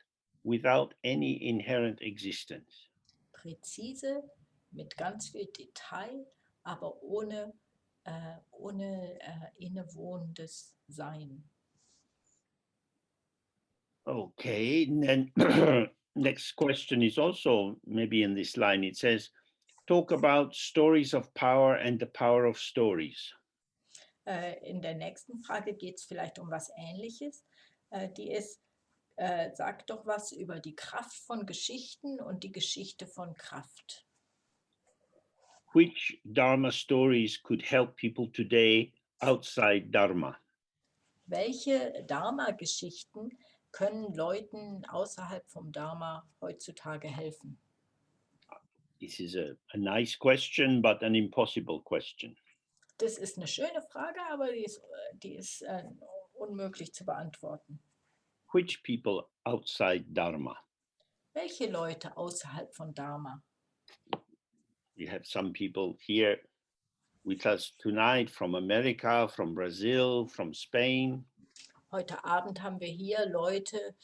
without any inherent existence. Präzise, mit ganz viel Detail, aber ohne innewohnendes Sein. Okay, and then next question is also maybe in this line. It says, talk about stories of power and the power of stories. In der nächsten Frage geht es vielleicht um was Ähnliches. Die ist, sagt doch was über die Kraft von Geschichten und die Geschichte von Kraft. Which Dharma stories could help people today outside Dharma? Welche Dharma-Geschichten können Leuten außerhalb vom Dharma heutzutage helfen? This is a nice question, but an impossible question. Das ist eine schöne Frage, aber die ist unmöglich zu beantworten. Which people outside Dharma? Welche Leute außerhalb von Dharma? We have some people here with us tonight from America, from Brazil, from Spain. Heute Abend haben wir hier Leute,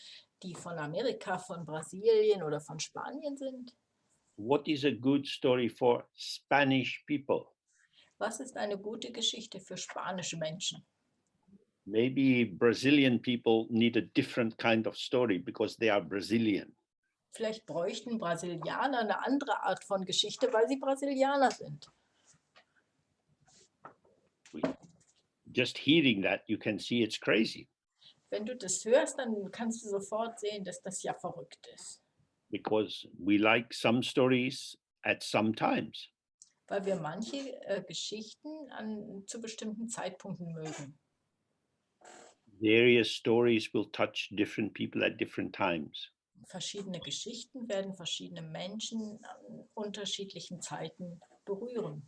die von Amerika, von Brasilien oder von Spanien sind. What is a good story for Spanish people? Was ist eine gute Geschichte für spanische Menschen? Maybe Brazilian people need a different kind of story because they are Brazilian. Vielleicht bräuchten Brasilianer eine andere Art von Geschichte, weil sie Brasilianer sind. Just hearing that, you can see it's crazy Wenn du das hörst, dann kannst du sofort sehen, dass das ja verrückt ist. because we like some stories at some times. Weil wir manche Geschichten zu bestimmten Zeitpunkten mögen. Various stories will touch different people at different times. Verschiedene Geschichten werden verschiedene Menschen an unterschiedlichen Zeiten berühren.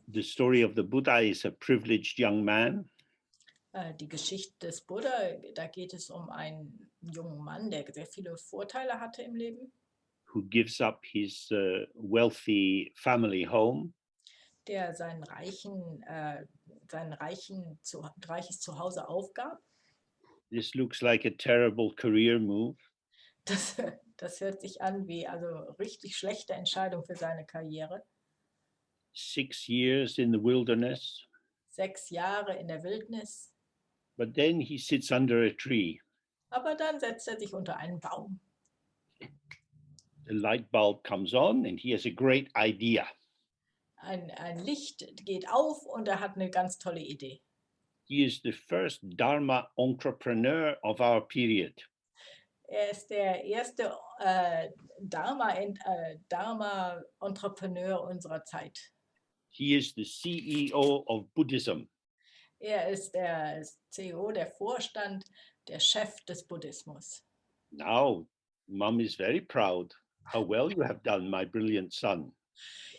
The story of the Buddha is a privileged young man Die Geschichte des Buddha, da geht es um einen jungen Mann, der sehr viele Vorteile hatte im Leben, who gives up his wealthy family home der reiches Zuhause aufgab. This looks like a terrible career move. Das, das hört sich an wie also richtig schlechte Entscheidung für seine Karriere. 6 years in the wilderness, 6 Jahre in der Wildnis, but then he sits under a tree. aber dann setzt er sich unter einen Baum. The light bulb comes on and he has a great idea. Ein Licht geht auf und er hat eine ganz tolle Idee. He is the first Dharma entrepreneur of our period. Er ist der erste Dharma-Entrepreneur unserer Zeit. He is the CEO of Buddhism. Er ist der CEO, der Vorstand, der Chef des Buddhismus. Now, Mom is very proud. How well you have done, my brilliant son.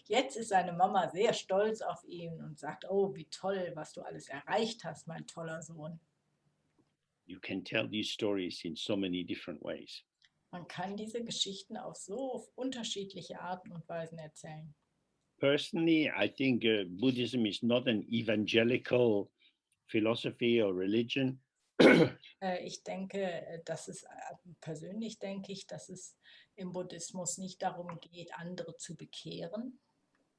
Jetzt ist seine Mama sehr stolz auf ihn und sagt, oh, wie toll, was du alles erreicht hast, mein toller Sohn. You can tell these stories in so many different ways. Man kann diese Geschichten auf so unterschiedliche Arten und Weisen erzählen. Personally, I think Buddhism is not an evangelical philosophy or religion. Ich denke, persönlich denke ich, dass es im Buddhismus nicht darum geht, andere zu bekehren.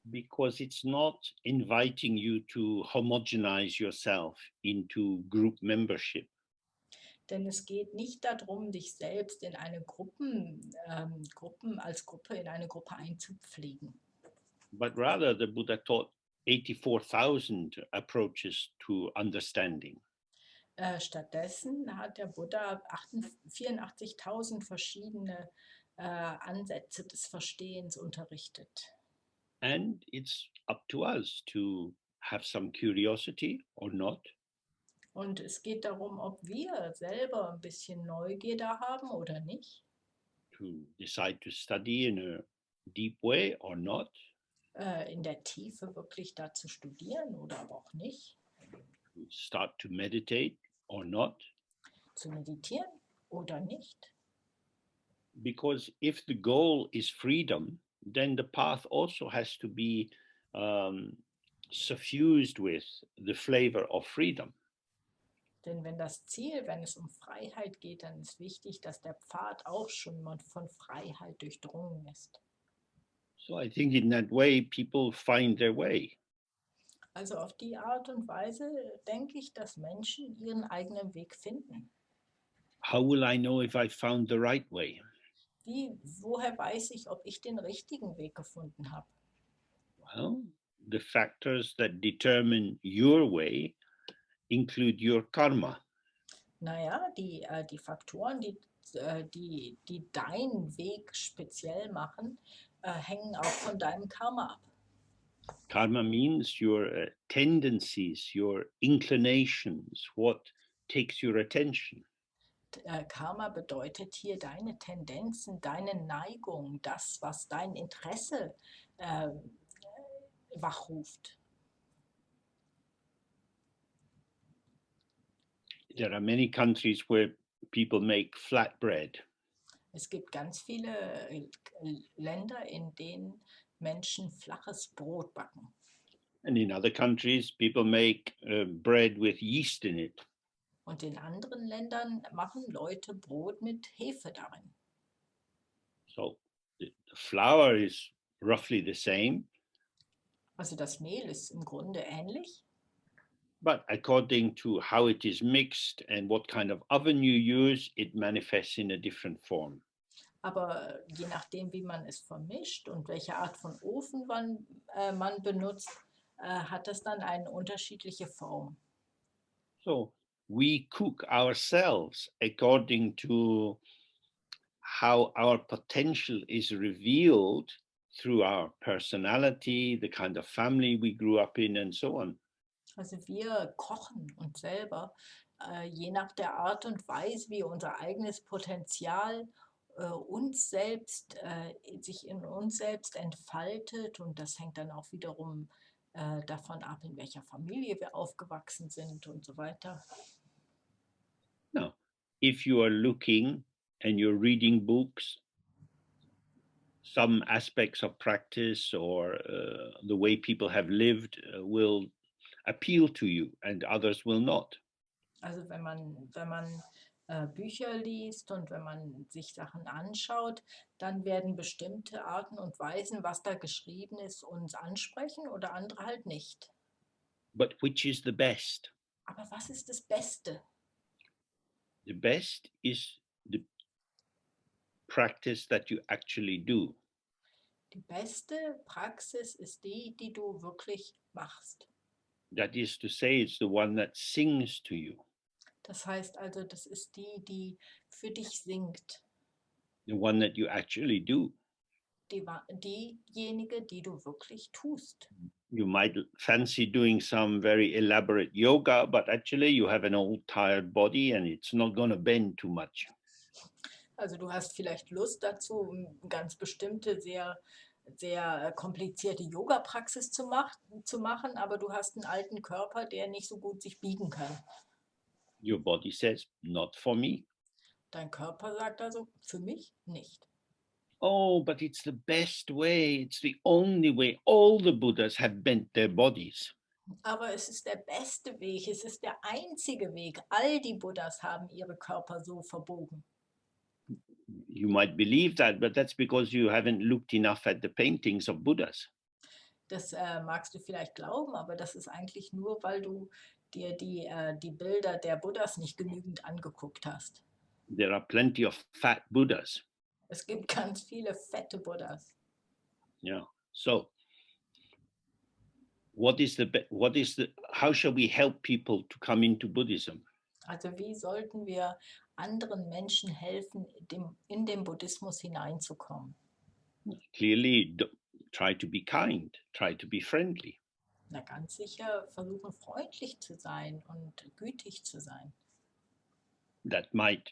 Because it's not inviting you to homogenize yourself into group membership. Denn es geht nicht darum, dich selbst in eine als Gruppe in eine Gruppe einzupflegen. but rather the Buddha taught 84,000 approaches to understanding. Stattdessen hat der Buddha 84.000 verschiedene Ansätze des Verstehens unterrichtet. And it's up to us to have some curiosity or not, Und es geht darum, ob wir selber ein bisschen Neugierde haben oder nicht, to decide to study in a deep way or not, in der Tiefe wirklich da zu studieren oder aber auch nicht, to start to meditate or not. zu meditieren oder nicht. Because if the goal is freedom, then the path also has to be suffused with the flavor of freedom. Denn wenn es um Freiheit geht, dann ist wichtig, dass der Pfad auch schon mal von Freiheit durchdrungen ist. So I think in that way, people find their way. Also auf die Art und Weise denke ich, dass Menschen ihren eigenen Weg finden. How will I know if I found the right way? Woher weiß ich, ob ich den richtigen Weg gefunden habe? Well, the factors that determine your way include your karma. Naja, die Faktoren, die deinen Weg speziell machen, hängen auch von deinem Karma ab. Karma means your tendencies, your inclinations, what takes your attention. Karma bedeutet hier deine Tendenzen, deine Neigung, das, was dein Interesse wachruft. There are many countries where people make flatbread. Es gibt ganz viele Länder, in denen Menschen flaches Brot backen. And in other countries, people make bread with yeast in it. Und in anderen Ländern machen Leute Brot mit Hefe darin. So the flour is roughly the same, Also das Mehl ist im Grunde ähnlich, but according to how it is mixed and what kind of oven you use, it manifests in a different form. aber je nachdem, wie man es vermischt und welche Art von Ofen man benutzt, hat es dann eine unterschiedliche Form. So we cook ourselves according to how our potential is revealed through our personality, the kind of family we grew up in, and so on. Also wir kochen uns selber, je nach der Art und Weise, wie unser eigenes Potenzial sich in uns selbst entfaltet. Und das hängt dann auch wiederum davon ab, in welcher Familie wir aufgewachsen sind und so weiter. Now, if you are looking and you're reading books, some aspects of practice or the way people have lived will appeal to you and others will not. Also wenn man Bücher liest und wenn man sich Sachen anschaut, dann werden bestimmte Arten und Weisen, was da geschrieben ist, uns ansprechen oder andere halt nicht. But which is the best? Aber was ist das Beste? The best is the practice that you actually do. Die beste Praxis ist die, die du wirklich machst. That is to say, it's the one that sings to you, Das heißt also, das ist die, die für dich singt. the one that you actually do. Diejenige, die du wirklich tust. You might fancy doing some very elaborate yoga, but actually you have an old tired body and it's not going to bend too much. Also du hast vielleicht Lust dazu, ganz bestimmte, sehr komplizierte Yoga-Praxis zu machen, aber du hast einen alten Körper, der nicht so gut sich biegen kann. Your body says, not for me. Dein Körper sagt also, für mich nicht. Oh, but it's the best way. It's the only way. All the Buddhas have bent their bodies. Aber es ist der beste Weg, es ist der einzige Weg. All die Buddhas haben ihre Körper so verbogen. You might believe that, but that's because you haven't looked enough at the paintings of Buddhas. Das magst du vielleicht glauben, aber das ist eigentlich nur, weil du dir die Bilder der Buddhas nicht genügend angeguckt hast. There are plenty of fat Buddhas. Es gibt ganz viele fette Buddhas. Yeah. So how shall we help people to come into Buddhism? Also wie sollten wir anderen Menschen helfen, in den Buddhismus hineinzukommen? Clearly, try to be kind, try to be friendly. Na ganz sicher, versuchen freundlich zu sein und gütig zu sein. That might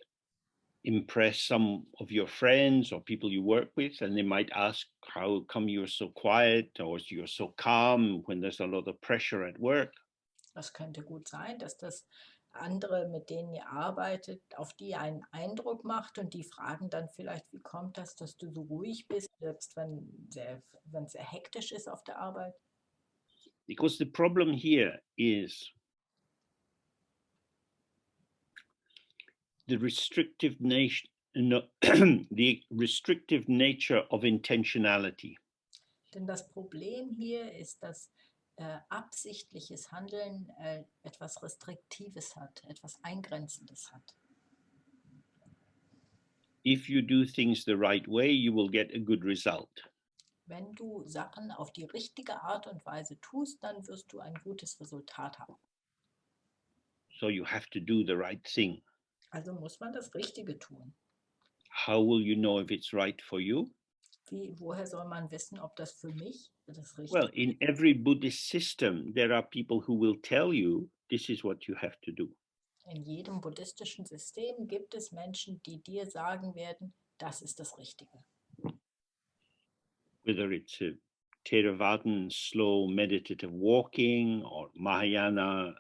impress some of your friends or people you work with, and they might ask, how come you're so quiet or you're so calm when there's a lot of pressure at work? Das könnte gut sein, dass das andere, mit denen ihr arbeitet, auf die einen Eindruck macht und die fragen dann vielleicht, wie kommt das, dass du so ruhig bist, selbst wenn es sehr hektisch ist auf der Arbeit? Because the problem here is the restrictive nature, the restrictive nature of intentionality. Denn das Problem hier ist, dass absichtliches Handeln etwas Restriktives hat, etwas Eingrenzendes hat. If you do things the right way, you will get a good result. Wenn du Sachen auf die richtige Art und Weise tust, dann wirst du ein gutes Resultat haben. So you have to do the right thing. Also muss man das Richtige tun. How will you know if it's right for you? Woher soll man wissen, ob das für mich das Richtige Well, in every Buddhist system, there are people who will tell you this is what you have to do. In jedem buddhistischen System gibt es Menschen, die dir sagen werden, das ist das Richtige. Whether it's a Theravadan slow meditative walking or Mahayana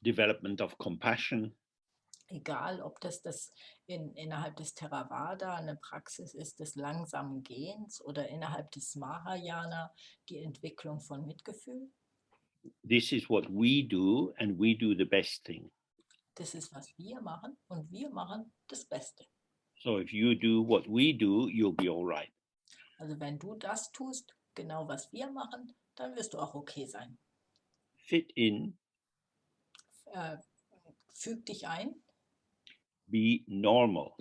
development of compassion. Egal, ob das innerhalb des Theravada eine Praxis ist des langsamen Gehens oder innerhalb des Mahayana die Entwicklung von Mitgefühl. This is what we do, and we do the best thing. Das ist, was wir machen und wir machen das Beste. So if you do what we do, you'll be all right. Also wenn du das tust, genau was wir machen, dann wirst du auch okay sein. Fit in, Füg dich ein, be normal.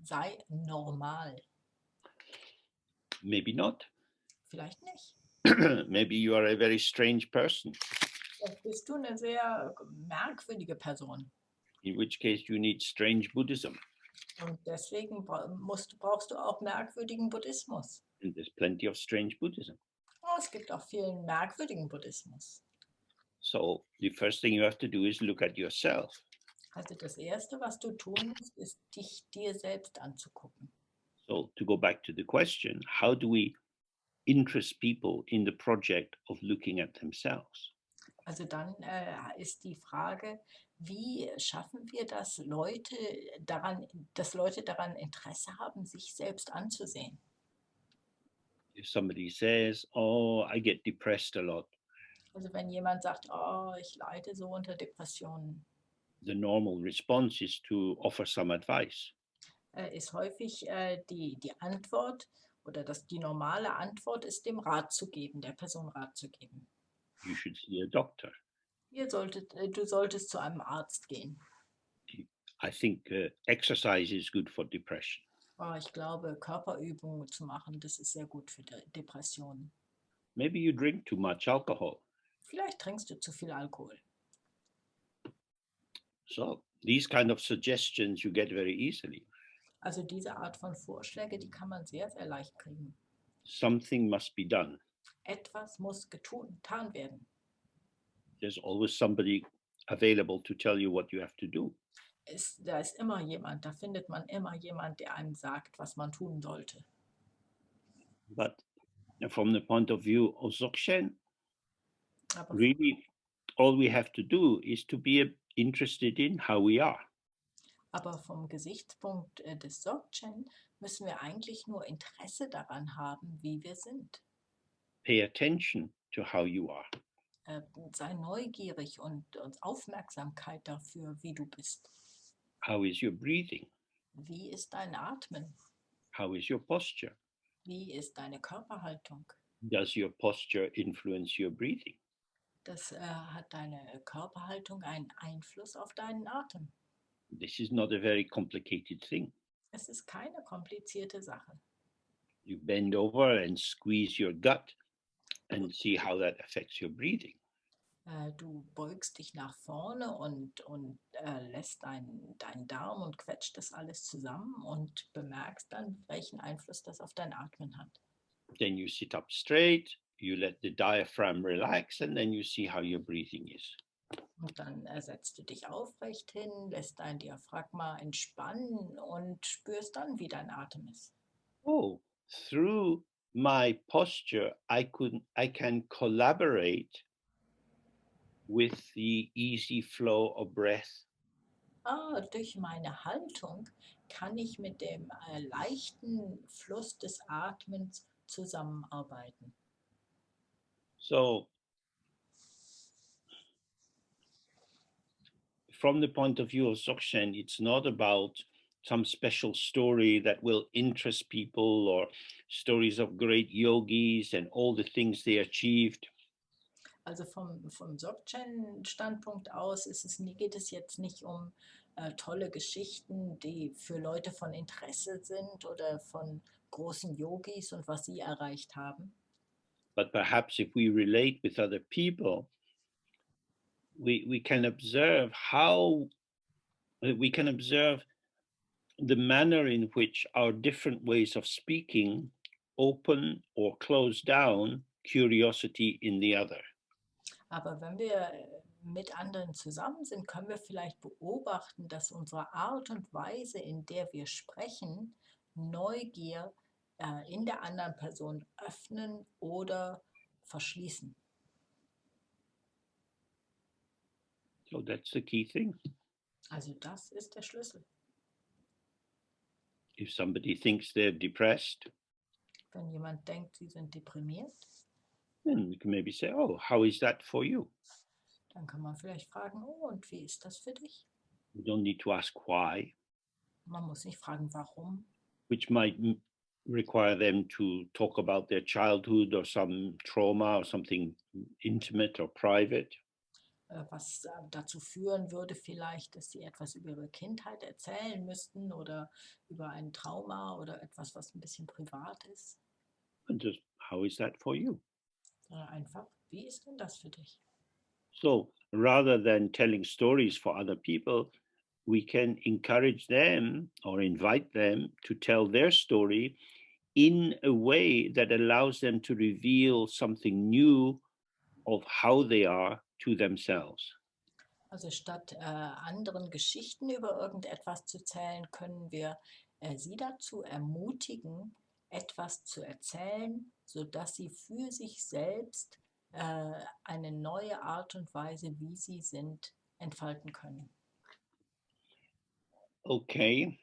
sei normal. Maybe not. Vielleicht nicht. Maybe you are a very strange person, Vielleicht bist du eine sehr merkwürdige Person. in which case you need strange Buddhism. Und deswegen brauchst du auch merkwürdigen Buddhismus. And there's plenty of strange Buddhism. Oh, es gibt auch vielen merkwürdigen Buddhismus. So the first thing you have to do is look at yourself. Also das Erste, was du tun musst, ist, dich dir selbst anzugucken. So to go back to the question, how do we interest people in the project of looking at themselves? Also dann ist die Frage, wie schaffen wir das, dass Leute daran Interesse haben, sich selbst anzusehen? If somebody says, oh, I get depressed a lot, Also wenn jemand sagt, oh, ich leide so unter Depressionen, the normal response is to offer some advice. ist häufig die Antwort oder die normale Antwort ist, dem Rat zu geben, der Person Rat zu geben. You should see a doctor. Du solltest zu einem Arzt gehen. I think exercise is good for depression. Oh, ich glaube, Körperübungen zu machen, das ist sehr gut für Depressionen. Maybe you drink too much alcohol. Vielleicht trinkst du zu viel Alkohol. So these kind of suggestions you get very easily. Also diese Art von Vorschläge, die kann man sehr, sehr leicht kriegen. Something must be done. Etwas muss getan werden. There's always somebody available to tell you what you have to do. Da ist immer jemand, da findet man immer jemand, der einem sagt, was man tun sollte. But from the point of view of Dzogchen, Aber, really all we have to do is to be interested in how we are. aber vom Gesichtspunkt des Dzogchen müssen wir eigentlich nur Interesse daran haben, wie wir sind. Pay attention to how you are. Sei neugierig und Aufmerksamkeit dafür, wie du bist. How is your breathing? Wie ist dein Atmen? How is your posture? Wie ist deine Körperhaltung? Does your posture influence your breathing? Das hat deine Körperhaltung einen Einfluss auf deinen Atem. This is not a very complicated thing. Es ist keine komplizierte Sache. You bend over and squeeze your gut and see how that affects your breathing. Du beugst dich nach vorne und lässt deinen Darm und quetscht das alles zusammen und bemerkst dann, welchen Einfluss das auf dein Atmen hat. Then you sit up straight, you let the diaphragm relax, and then you see how your breathing is. Und dann setzt du dich aufrecht hin, lässt dein Diaphragma entspannen und spürst dann, wie dein Atem ist. Oh, through my posture, I can collaborate with the easy flow of breath. Durch meine Haltung kann ich mit dem leichten Fluss des Atmens zusammenarbeiten. So, from the point of view of Dzogchen, it's not about some special story that will interest people or stories of great yogis and all the things they achieved. Also vom Dzogchen-Standpunkt aus geht es jetzt nicht um tolle Geschichten, die für Leute von Interesse sind oder von großen Yogis und was sie erreicht haben. But perhaps if we relate with other people, we can observe we can observe the manner in which our different ways of speaking open or close down curiosity in the other. Aber wenn wir mit anderen zusammen sind, können wir vielleicht beobachten, dass unsere Art und Weise, in der wir sprechen, Neugier in der anderen Person öffnen oder verschließen. So that's the key thing. Also das ist der Schlüssel. If somebody thinks they're depressed, Wenn jemand denkt, sie sind deprimiert, then we can maybe say, oh, how is that for you? dann kann man vielleicht fragen, oh, und wie ist das für dich? We don't need to ask why, Man muss nicht fragen, warum, which might require them to talk about their childhood or some trauma or something intimate or private. was dazu führen würde vielleicht, dass sie etwas über ihre Kindheit erzählen müssten oder über ein Trauma oder etwas, was ein bisschen privat ist. And just, how is that for you? Sondern einfach, wie ist denn das für dich? So rather than telling stories for other people, we can encourage them or invite them to tell their story in a way that allows them to reveal something new of how they are to themselves. Also statt anderen Geschichten über irgendetwas zu erzählen, können wir sie dazu ermutigen, etwas zu erzählen, sodass sie für sich selbst eine neue Art und Weise, wie sie sind, entfalten können. Okay.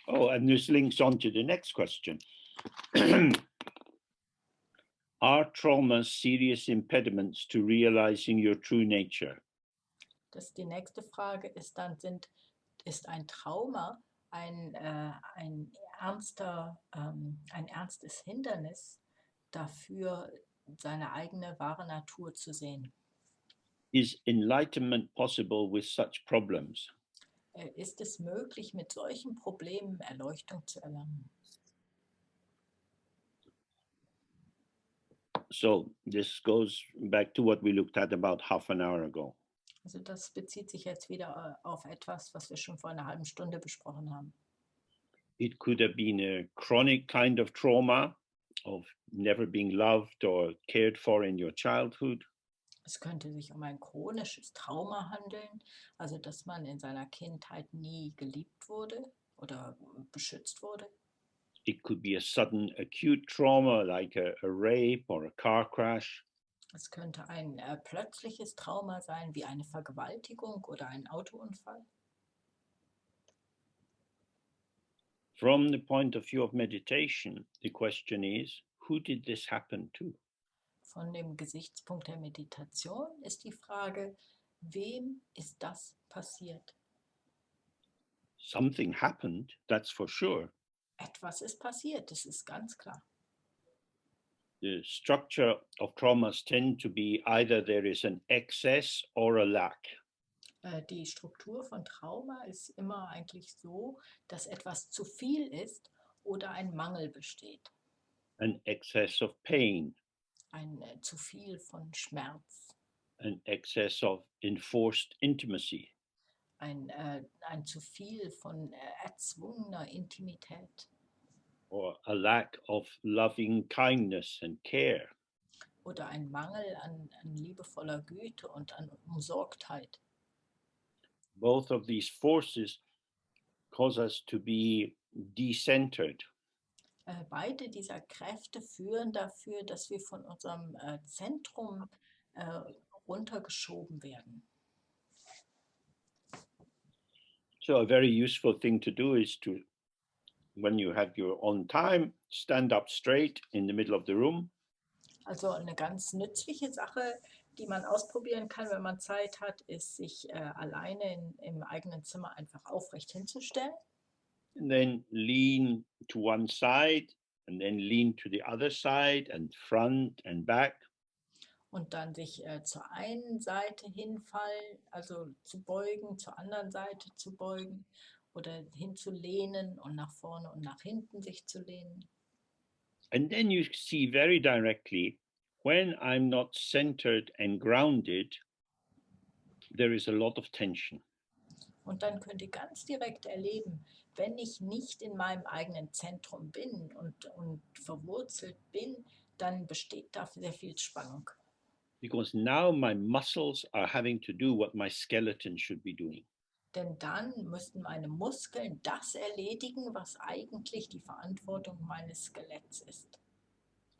Oh, and this links on to the next question. Are traumas serious impediments to realizing your true nature? Die nächste Frage ist dann, ist ein Trauma ein ernstes Hindernis dafür, seine eigene wahre Natur zu sehen? Is enlightenment possible with such problems? Ist es möglich, mit solchen Problemen Erleuchtung zu erlangen? So this goes back to what we looked at about half an hour ago. Also das bezieht sich jetzt wieder auf etwas, was wir schon vor einer halben Stunde besprochen haben. It could have been a chronic kind of trauma of never being loved or cared for in your childhood. Es könnte sich um ein chronisches Trauma handeln, also dass man in seiner Kindheit nie geliebt wurde oder beschützt wurde. It could be a sudden acute trauma like a rape or a car crash. Es könnte ein plötzliches Trauma sein, wie eine Vergewaltigung oder ein Autounfall. From the point of view of meditation, the question is, who did this happen to? Von dem Gesichtspunkt der Meditation ist die Frage, wem ist das passiert? Something happened, that's for sure. Etwas ist passiert, das ist ganz klar. The structure of traumas tend to be either there is an excess or a lack. Die Struktur von Trauma ist immer eigentlich so, dass etwas zu viel ist oder ein Mangel besteht. An excess of pain, Ein zu viel von Schmerz, an excess of enforced intimacy, ein zu viel von erzwungener Intimität or a lack of loving kindness and care. oder ein Mangel an liebevoller Güte und an Umsorgtheit. Both of these forces cause us to be decentered. Beide dieser Kräfte führen dafür, dass wir von unserem Zentrum äh, runtergeschoben werden. So a very useful thing to do is to, when you have your own time, stand up straight in the middle of the room. Also eine ganz nützliche Sache, die man ausprobieren kann, wenn man Zeit hat, ist, sich alleine im eigenen Zimmer einfach aufrecht hinzustellen And then lean to one side and then lean to the other side and front and back. und dann sich zur einen Seite hinfallen, also zu beugen, zur anderen Seite zu beugen oder hinzulehnen und nach vorne und nach hinten sich zu lehnen. And then you see very directly when I'm not centered and grounded, there is a lot of tension. Und dann könnt ihr ganz direkt erleben, wenn ich nicht in meinem eigenen Zentrum bin und verwurzelt bin, dann besteht da sehr viel Spannung. Because now my muscles are having to do what my skeleton should be doing. Denn dann müssten meine Muskeln das erledigen, was eigentlich die Verantwortung meines Skeletts ist.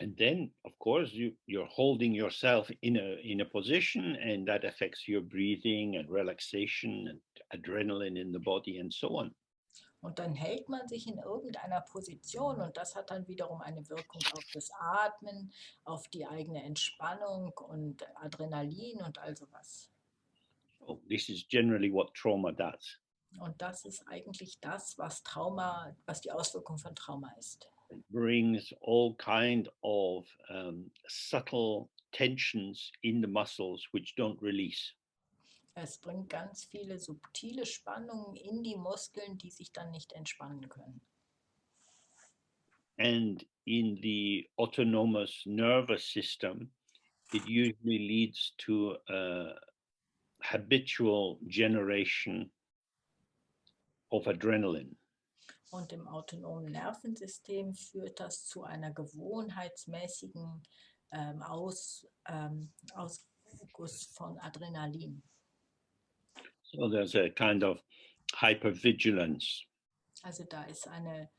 And then, of course, you're holding yourself in a position, and that affects your breathing and relaxation and adrenaline in the body and so on. Und dann hält man sich in irgendeiner Position und das hat dann wiederum eine Wirkung auf das Atmen, auf die eigene Entspannung und Adrenalin und all sowas. So this is generally what trauma does. Und das ist eigentlich das, was die Auswirkung von Trauma ist. It brings all kind of subtle tensions in the muscles which don't release. Es bringt ganz viele subtile Spannungen in die Muskeln, die sich dann nicht entspannen können. And in the autonomous nervous system, it usually leads to habitual generation of adrenaline. Und im autonomen Nervensystem führt das zu einer gewohnheitsmäßigen Ausguss von Adrenalin. So there's a kind of hypervigilance. Also da ist eine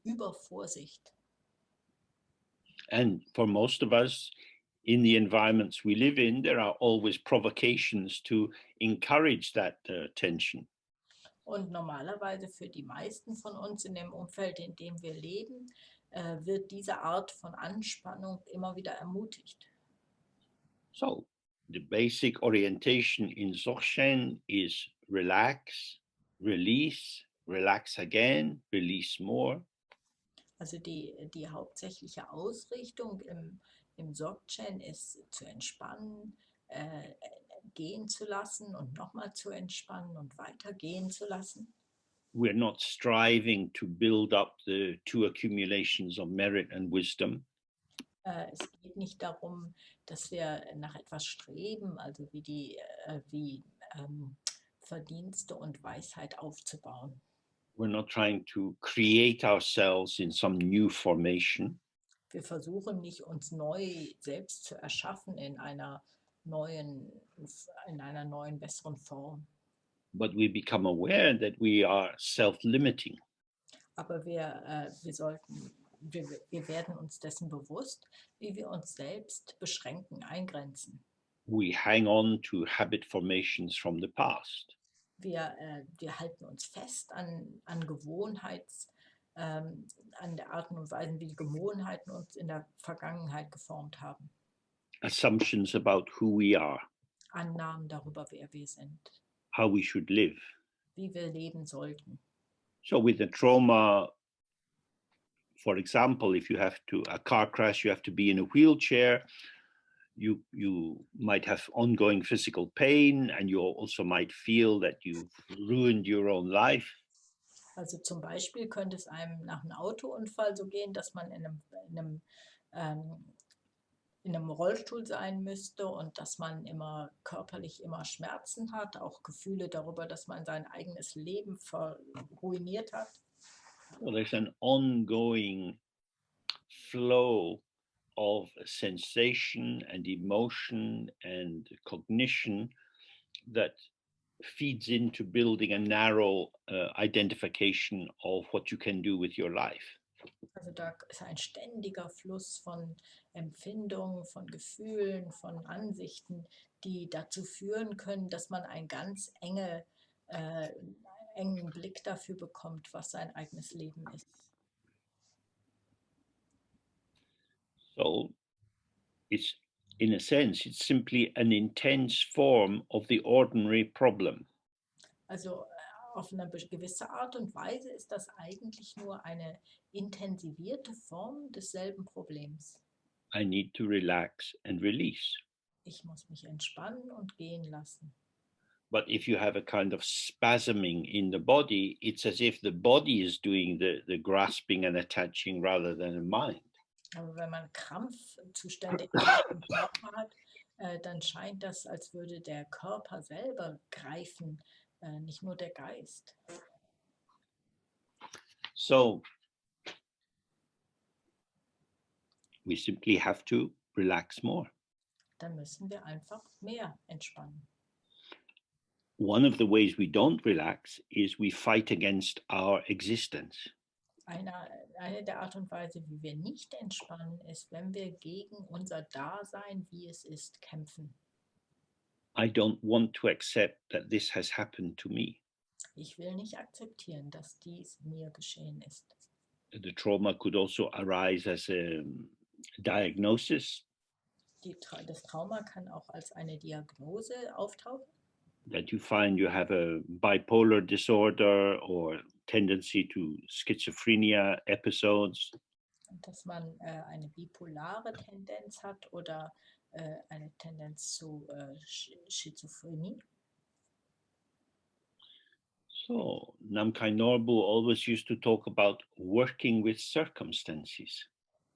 Übervorsicht. And for most of us, in the environments we live in, there are always provocations to encourage that tension. Und normalerweise für die meisten von uns in dem Umfeld, in dem wir leben, wird diese Art von Anspannung immer wieder ermutigt. So the basic orientation in Dzogchen is relax, release, relax again, release more. Also die hauptsächliche Ausrichtung im Dzogchen ist zu entspannen, gehen zu lassen und nochmal zu entspannen und weiter gehen zu lassen. We're not striving to build up the two accumulations of merit and wisdom. Es geht nicht darum, dass wir nach etwas streben, also wie Verdienste und Weisheit aufzubauen. We're not trying to create ourselves in some new formation. Wir versuchen nicht, uns neu selbst zu erschaffen in einer neuen, besseren Form. But we become aware that we are self-limiting. Aber wir werden uns dessen bewusst, wie wir uns selbst beschränken, eingrenzen. We hang on to habit formations from the past. Wir halten uns fest an der Art und Weise, wie die Gewohnheiten uns in der Vergangenheit geformt haben. Assumptions about who we are, Annahmen darüber, wer wir sind, how we should live. wie wir leben sollten. So with the trauma for example, if you have to a car crash, you have to be in a wheelchair. You might have ongoing physical pain, and you also might feel that you've ruined your own life. Also zum Beispiel könnte es einem nach einem Autounfall so gehen, dass man ähm, in einem Rollstuhl sein müsste und dass man immer körperlich immer Schmerzen hat, auch Gefühle darüber, dass man sein eigenes Leben ruiniert hat. Well, there's an ongoing flow of sensation and emotion and cognition that feeds into building a narrow identification of what you can do with your life. Also da ist ein ständiger Fluss von Empfindungen, von Gefühlen, von Ansichten, die dazu führen können, dass man einen ganz engen Blick dafür bekommt, was sein eigenes Leben ist. So it's, in a sense, it's simply an intense form of the ordinary problem. Also auf eine gewisse Art und Weise ist das eigentlich nur eine intensivierte Form desselben Problems. I need to relax and release. Ich muss mich entspannen und gehen lassen. But if you have a kind of spasming in the body, it's as if the body is doing the grasping and attaching rather than the mind. Aber wenn man Krampfzustände im Körper hat, dann scheint das, als würde der Körper selber greifen, nicht nur der Geist. So we simply have to relax more. Dann müssen wir einfach mehr entspannen. One of the ways we don't relax is we fight against our existence. Eine der Art und Weise, wie wir nicht entspannen, ist, wenn wir gegen unser Dasein, wie es ist, kämpfen. I don't want to accept that this has happened to me. Ich will nicht akzeptieren, dass dies mir geschehen ist. The trauma could also arise as a diagnosis Das Trauma kann auch als eine Diagnose auftauchen, that you find you have a bipolar disorder or tendency to schizophrenia episodes. dass man eine bipolare Tendenz hat oder eine Tendenz zu Schizophrenie. So Namkhai Norbu always used to talk about working with circumstances.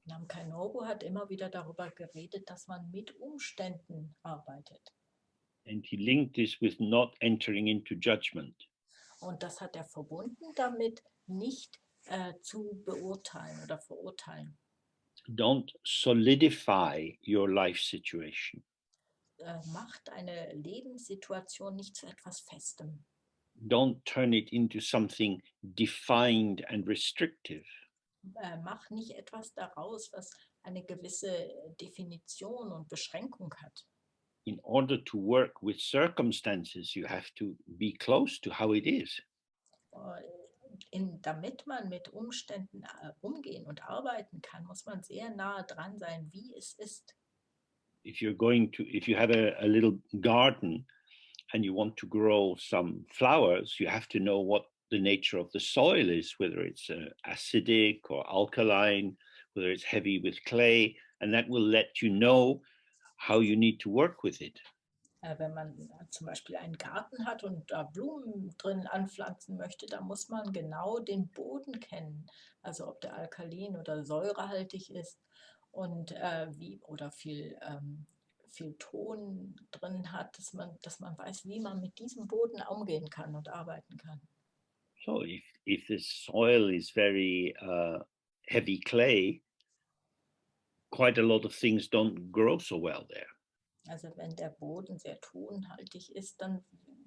Namkhai Norbu hat immer wieder darüber geredet, dass man mit Umständen arbeitet. And he linked this with not entering into judgment. Und das hat er verbunden damit, nicht zu beurteilen oder verurteilen. Don't solidify your life situation. Macht eine Lebenssituation nicht zu etwas Festem. Don't turn it into something defined and restrictive. Mach nicht etwas daraus, was eine gewisse Definition und Beschränkung hat. In order to work with circumstances, you have to be close to how it is. Damit man mit Umständen umgehen und arbeiten kann, muss man sehr nahe dran sein, wie es ist. If you have a little garden and you want to grow some flowers, you have to know what the nature of the soil is, whether it's acidic or alkaline, whether it's heavy with clay, and that will let you know how you need to work with it. Wenn man zum Beispiel einen Garten hat und da Blumen drin anpflanzen möchte, dann muss man genau den Boden kennen, also ob der alkalin oder säurehaltig ist und oder viel Ton drin hat, dass man weiß, wie man mit diesem Boden umgehen kann und arbeiten kann. So if the soil is very heavy clay, quite a lot of things don't grow so well there. Also wenn der Boden sehr tonhaltig ist, dann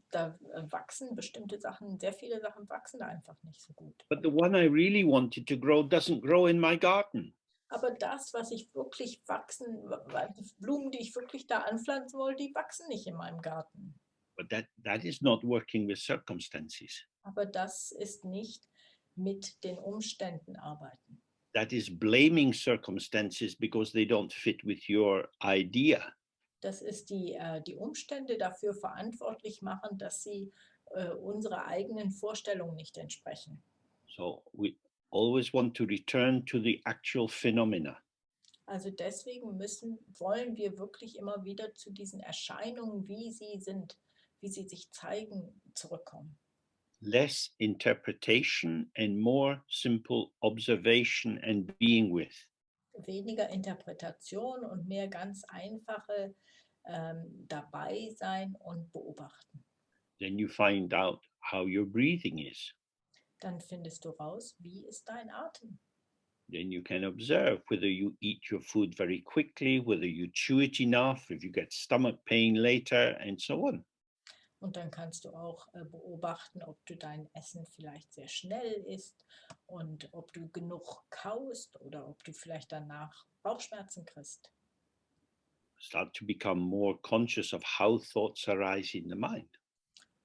da wachsen bestimmte Sachen, sehr viele Sachen wachsen da einfach nicht so gut. But the one I really wanted to grow doesn't grow in my garden. Aber das, was ich wirklich die Blumen, die ich wirklich da anpflanzen wollte, die wachsen nicht in meinem Garten. But that is not working with circumstances. Aber das ist nicht mit den Umständen arbeiten. That is blaming circumstances because they don't fit with your idea. Das ist die Umstände dafür verantwortlich machen, dass sie unsere eigenen Vorstellungen nicht entsprechen. So always want to return to the actual phenomena. Also deswegen wollen wir wirklich immer wieder zu diesen Erscheinungen, wie sie sind, wie sie sich zeigen, zurückkommen. Less interpretation and more simple observation and being with. Weniger Interpretation und mehr ganz einfache dabei sein und beobachten. Then you find out how your breathing is. Dann findest du raus, wie ist dein Atem. Then you can observe whether you eat your food very quickly, whether you chew it enough, if you get stomach pain later, and so on. Und dann kannst du auch beobachten, ob du dein Essen vielleicht sehr schnell isst und ob du genug kaust oder ob du vielleicht danach Bauchschmerzen kriegst. Start to become more conscious of how thoughts arise in the mind.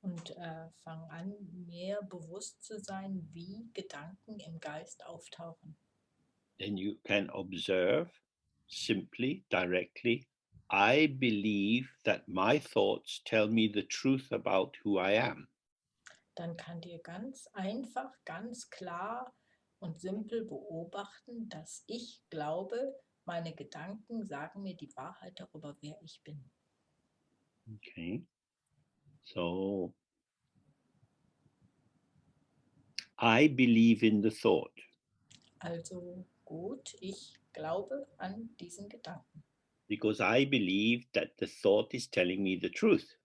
Und fang an, mehr bewusst zu sein, wie Gedanken im Geist auftauchen. Then you can observe simply, directly, I believe that my thoughts tell me the truth about who I am. Dann kann dir ganz einfach, ganz klar und simpel beobachten, dass ich glaube, meine Gedanken sagen mir die Wahrheit darüber, wer ich bin. Okay. So I believe in the thought. Also gut, ich glaube an diesen Gedanken. Because I believe that the thought is telling me the truth.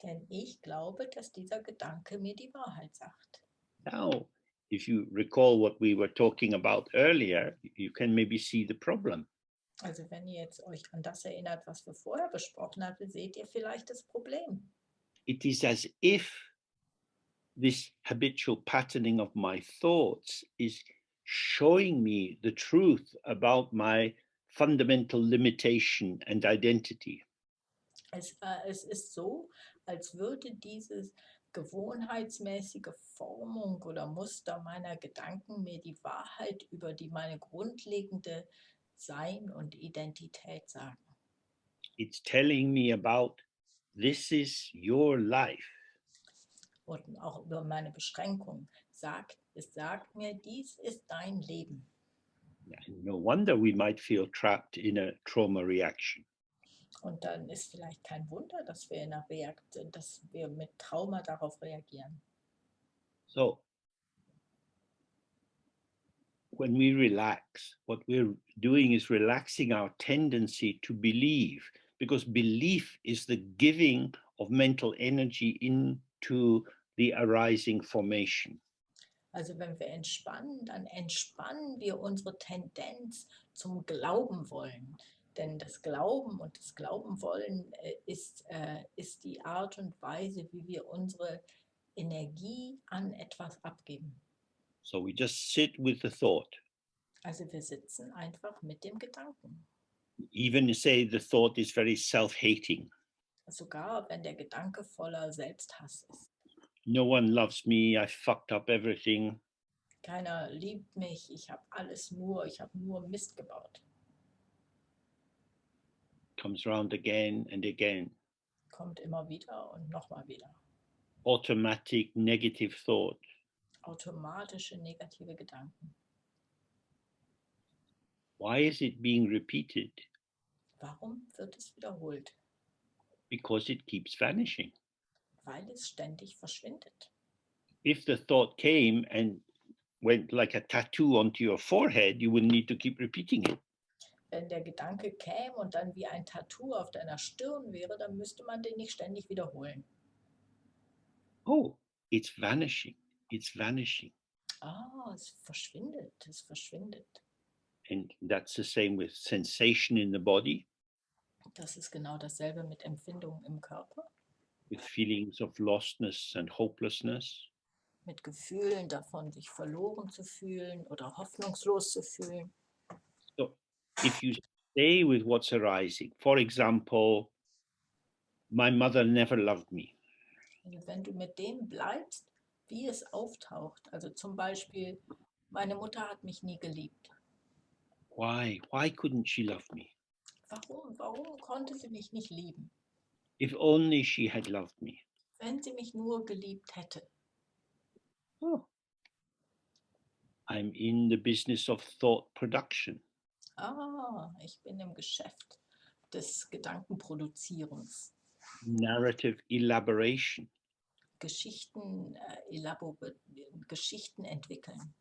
Denn ich glaube, dass dieser Gedanke mir die Wahrheit sagt. Now, if you recall what we were talking about earlier, you can maybe see the problem. Also wenn ihr jetzt euch an das erinnert, was wir vorher besprochen hatten, seht ihr vielleicht das Problem. It is as if this habitual patterning of my thoughts is showing me the truth about my fundamental limitation and identity. Es ist so, als würde diese gewohnheitsmäßige Formung oder Muster meiner Gedanken mir die Wahrheit über meine grundlegende Sein und Identität sagen. It's telling me about this is your life. Und auch über meine Beschränkung. Es sagt mir, dies ist dein Leben. No wonder we might feel trapped in a trauma reaction. Und dann ist vielleicht kein Wunder, dass dass wir mit Trauma darauf reagieren. So when we relax, what we're doing is relaxing our tendency to believe, because belief is the giving of mental energy into the arising formation. Also wenn wir entspannen, dann entspannen wir unsere Tendenz zum Glauben wollen. Denn das Glauben und das Glauben wollen ist die Art und Weise, wie wir unsere Energie an etwas abgeben. So we just sit with the thought. Also wir sitzen einfach mit dem Gedanken. Even say the thought is very self-hating. Sogar wenn der Gedanke voller Selbsthass ist. No one loves me, I fucked up everything. Keiner liebt mich, ich habe nur Mist gebaut. Comes around again and again. Kommt immer wieder und nochmal wieder. Automatic negative thought. Automatische negative Gedanken. Why is it being repeated? Warum wird es wiederholt? Because it keeps vanishing. Weil es ständig verschwindet. If the thought came and went like a tattoo onto your forehead, you wouldn't need to keep repeating it. Wenn der Gedanke käme und dann wie ein Tattoo auf deiner Stirn wäre, dann müsste man den nicht ständig wiederholen. Oh, it's vanishing. It's vanishing. Ah, es verschwindet. And that's the same with sensation in the body. Das ist genau dasselbe mit Empfindungen im Körper. With feelings of lostness and hopelessness. Mit Gefühlen davon, sich verloren zu fühlen oder hoffnungslos zu fühlen. So if you stay with what's arising, for example, my mother never loved me. Also wenn du mit dem bleibst, wie es auftaucht, also zum Beispiel, meine Mutter hat mich nie geliebt. Why? Why couldn't she love me? Warum konnte sie mich nicht lieben? If only she had loved me. Wenn sie mich nur geliebt hätte. Oh. I'm in the business of thought production. Ich bin im Geschäft des Gedankenproduzierens, Narrative elaboration. Geschichten, Geschichten entwickeln.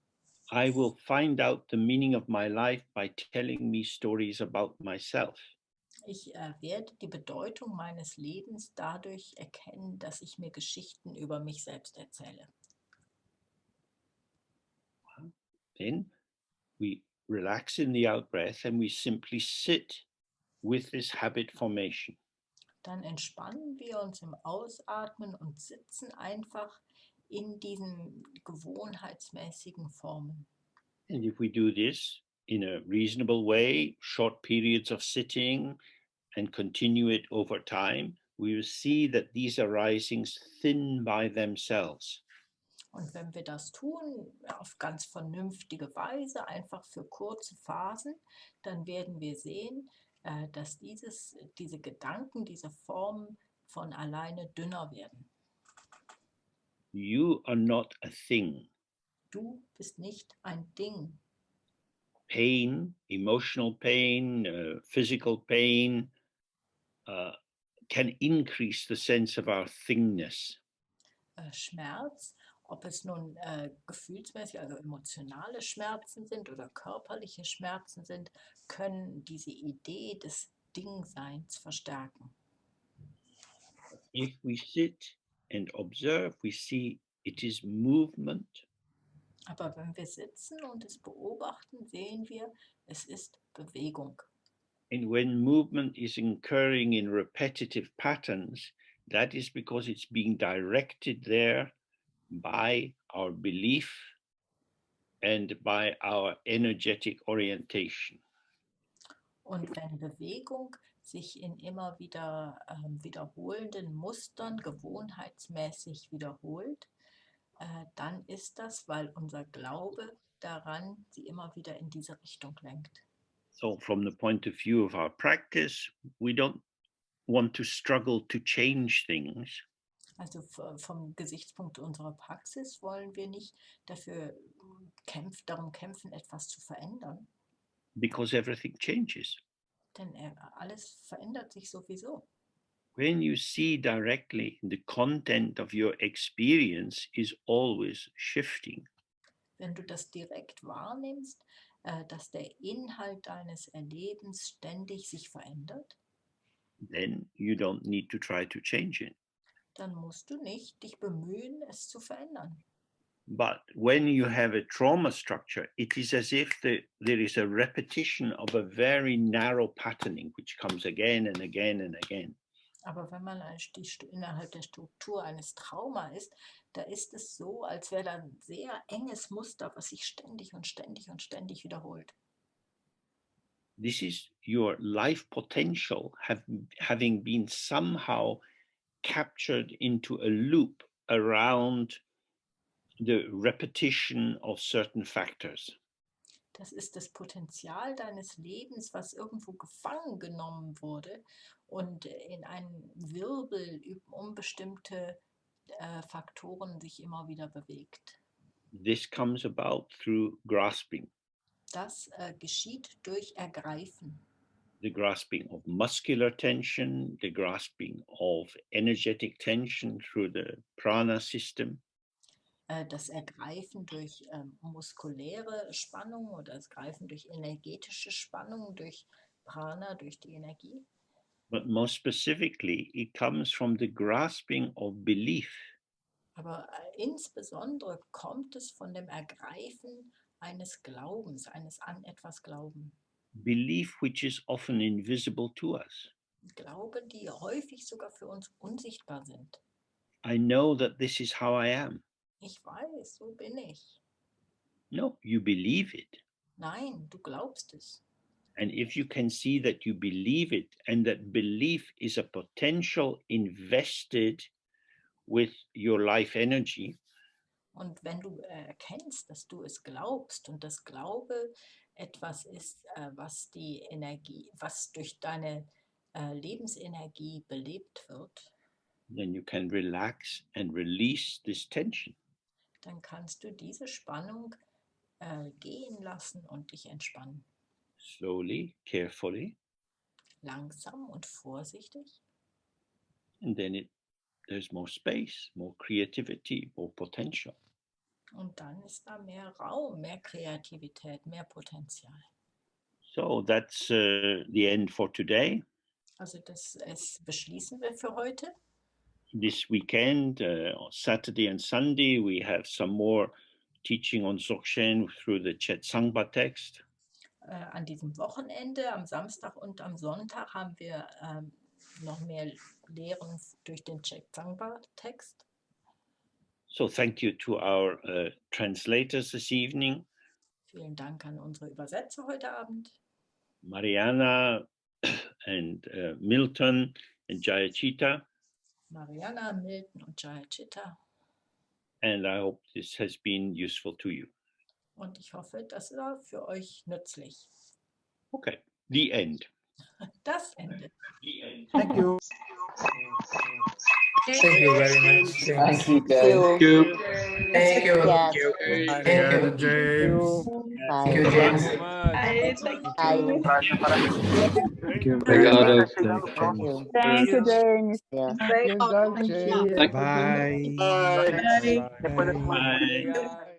I will find out the meaning of my life by telling me stories about myself. Ich werde die Bedeutung meines Lebens dadurch erkennen, dass ich mir Geschichten über mich selbst erzähle. Then we relax in the out breath and we simply sit with this habit formation. Dann entspannen wir uns im Ausatmen und sitzen einfach in diesen gewohnheitsmäßigen Formen. And if we do this in a reasonable way, short periods of sitting, and continue it over time, we will see that these arisings thin by themselves. Und wenn wir das tun, auf ganz vernünftige Weise, einfach für kurze Phasen, dann werden wir sehen, dass diese Gedanken, diese Formen von alleine dünner werden. You are not a thing. Du bist nicht ein Ding. Pain, emotional pain, physical pain can increase the sense of our thingness. Schmerz, ob es nun gefühlsmäßig, also emotionale Schmerzen sind oder körperliche Schmerzen sind, können diese Idee des Dingseins verstärken. If we sit and observe, we see it is movement. Aber wenn wir sitzen und es beobachten, sehen wir, es ist Bewegung. And when movement is occurring in repetitive patterns, that is because it's being directed there by our belief and by our energetic orientation. Und wenn Bewegung sich in immer wieder wiederholenden Mustern gewohnheitsmäßig wiederholt, dann ist das, weil unser Glaube daran sie immer wieder in diese Richtung lenkt. So, from the point of view of our practice, we don't want to struggle to change things. Also vom Gesichtspunkt unserer Praxis wollen wir nicht darum kämpfen, etwas zu verändern. Because everything changes. Denn alles verändert sich sowieso. When you see directly, the content of your experience is always shifting. Wenn du das direkt wahrnimmst, dass der Inhalt deines Erlebens ständig sich verändert, Then you don't need to try to change it. dann musst du nicht dich bemühen, es zu verändern. But when you have a trauma structure, it is as if there is a repetition of a very narrow patterning which comes again and again and again. Aber wenn man innerhalb der Struktur eines Trauma ist, da ist es so, als wäre da ein sehr enges Muster, was sich ständig und ständig und ständig wiederholt. This is your life potential having been somehow captured into a loop around the repetition of certain factors. Das ist das Potenzial deines Lebens, was irgendwo gefangen genommen wurde und in einen Wirbel um bestimmte Faktoren sich immer wieder bewegt. This comes about through grasping, Das geschieht durch Ergreifen. the grasping of muscular tension, the grasping of energetic tension through the prana system, Das Ergreifen durch muskuläre Spannung oder das Greifen durch energetische Spannung, durch Prana, durch die Energie. but more specifically, it comes from the grasping of belief. Aber insbesondere kommt es von dem Ergreifen eines Glaubens, eines an etwas Glauben. Belief which is often invisible to us. Glaube, die häufig sogar für uns unsichtbar sind. I know that this is how I am. Ich weiß, so bin ich. No, you believe it. Nein, du glaubst es. And if you can see that you believe it and that belief is a potential invested with your life energy, Und wenn du erkennst, dass du es glaubst und das Glaube etwas ist, was die Energie, was durch deine Lebensenergie belebt wird, then you can relax and release this tension. dann kannst du diese Spannung gehen lassen und dich entspannen. slowly, carefully, Langsam und vorsichtig. and then there's more space, more creativity, more potential. Und dann ist da mehr Raum, mehr Kreativität, mehr Potenzial. So that's the end for today. Also das beschließen wir für heute. This weekend, on Saturday and Sunday, we have some more teaching on Dzogchen through the Chet Sangpa text. An diesem Wochenende, am Samstag und am Sonntag, haben wir noch mehr Lehren durch den Chek-Tsangpa-Text. So thank you to our translators this evening, Vielen Dank an unsere Übersetzer heute Abend, Mariana and Milton and Jayachita. Mariana, Milton und Jayachita. And I hope this has been useful to you. Und ich hoffe, das war für euch nützlich. Okay, the end. Das Ende. The end. Thank you. Thank you very much, James. Thank you, guys. Thank you. Yes. Thank you, James. Thank you, James. Thank you, James. Yeah. Bye. Bye. Bye. Bye.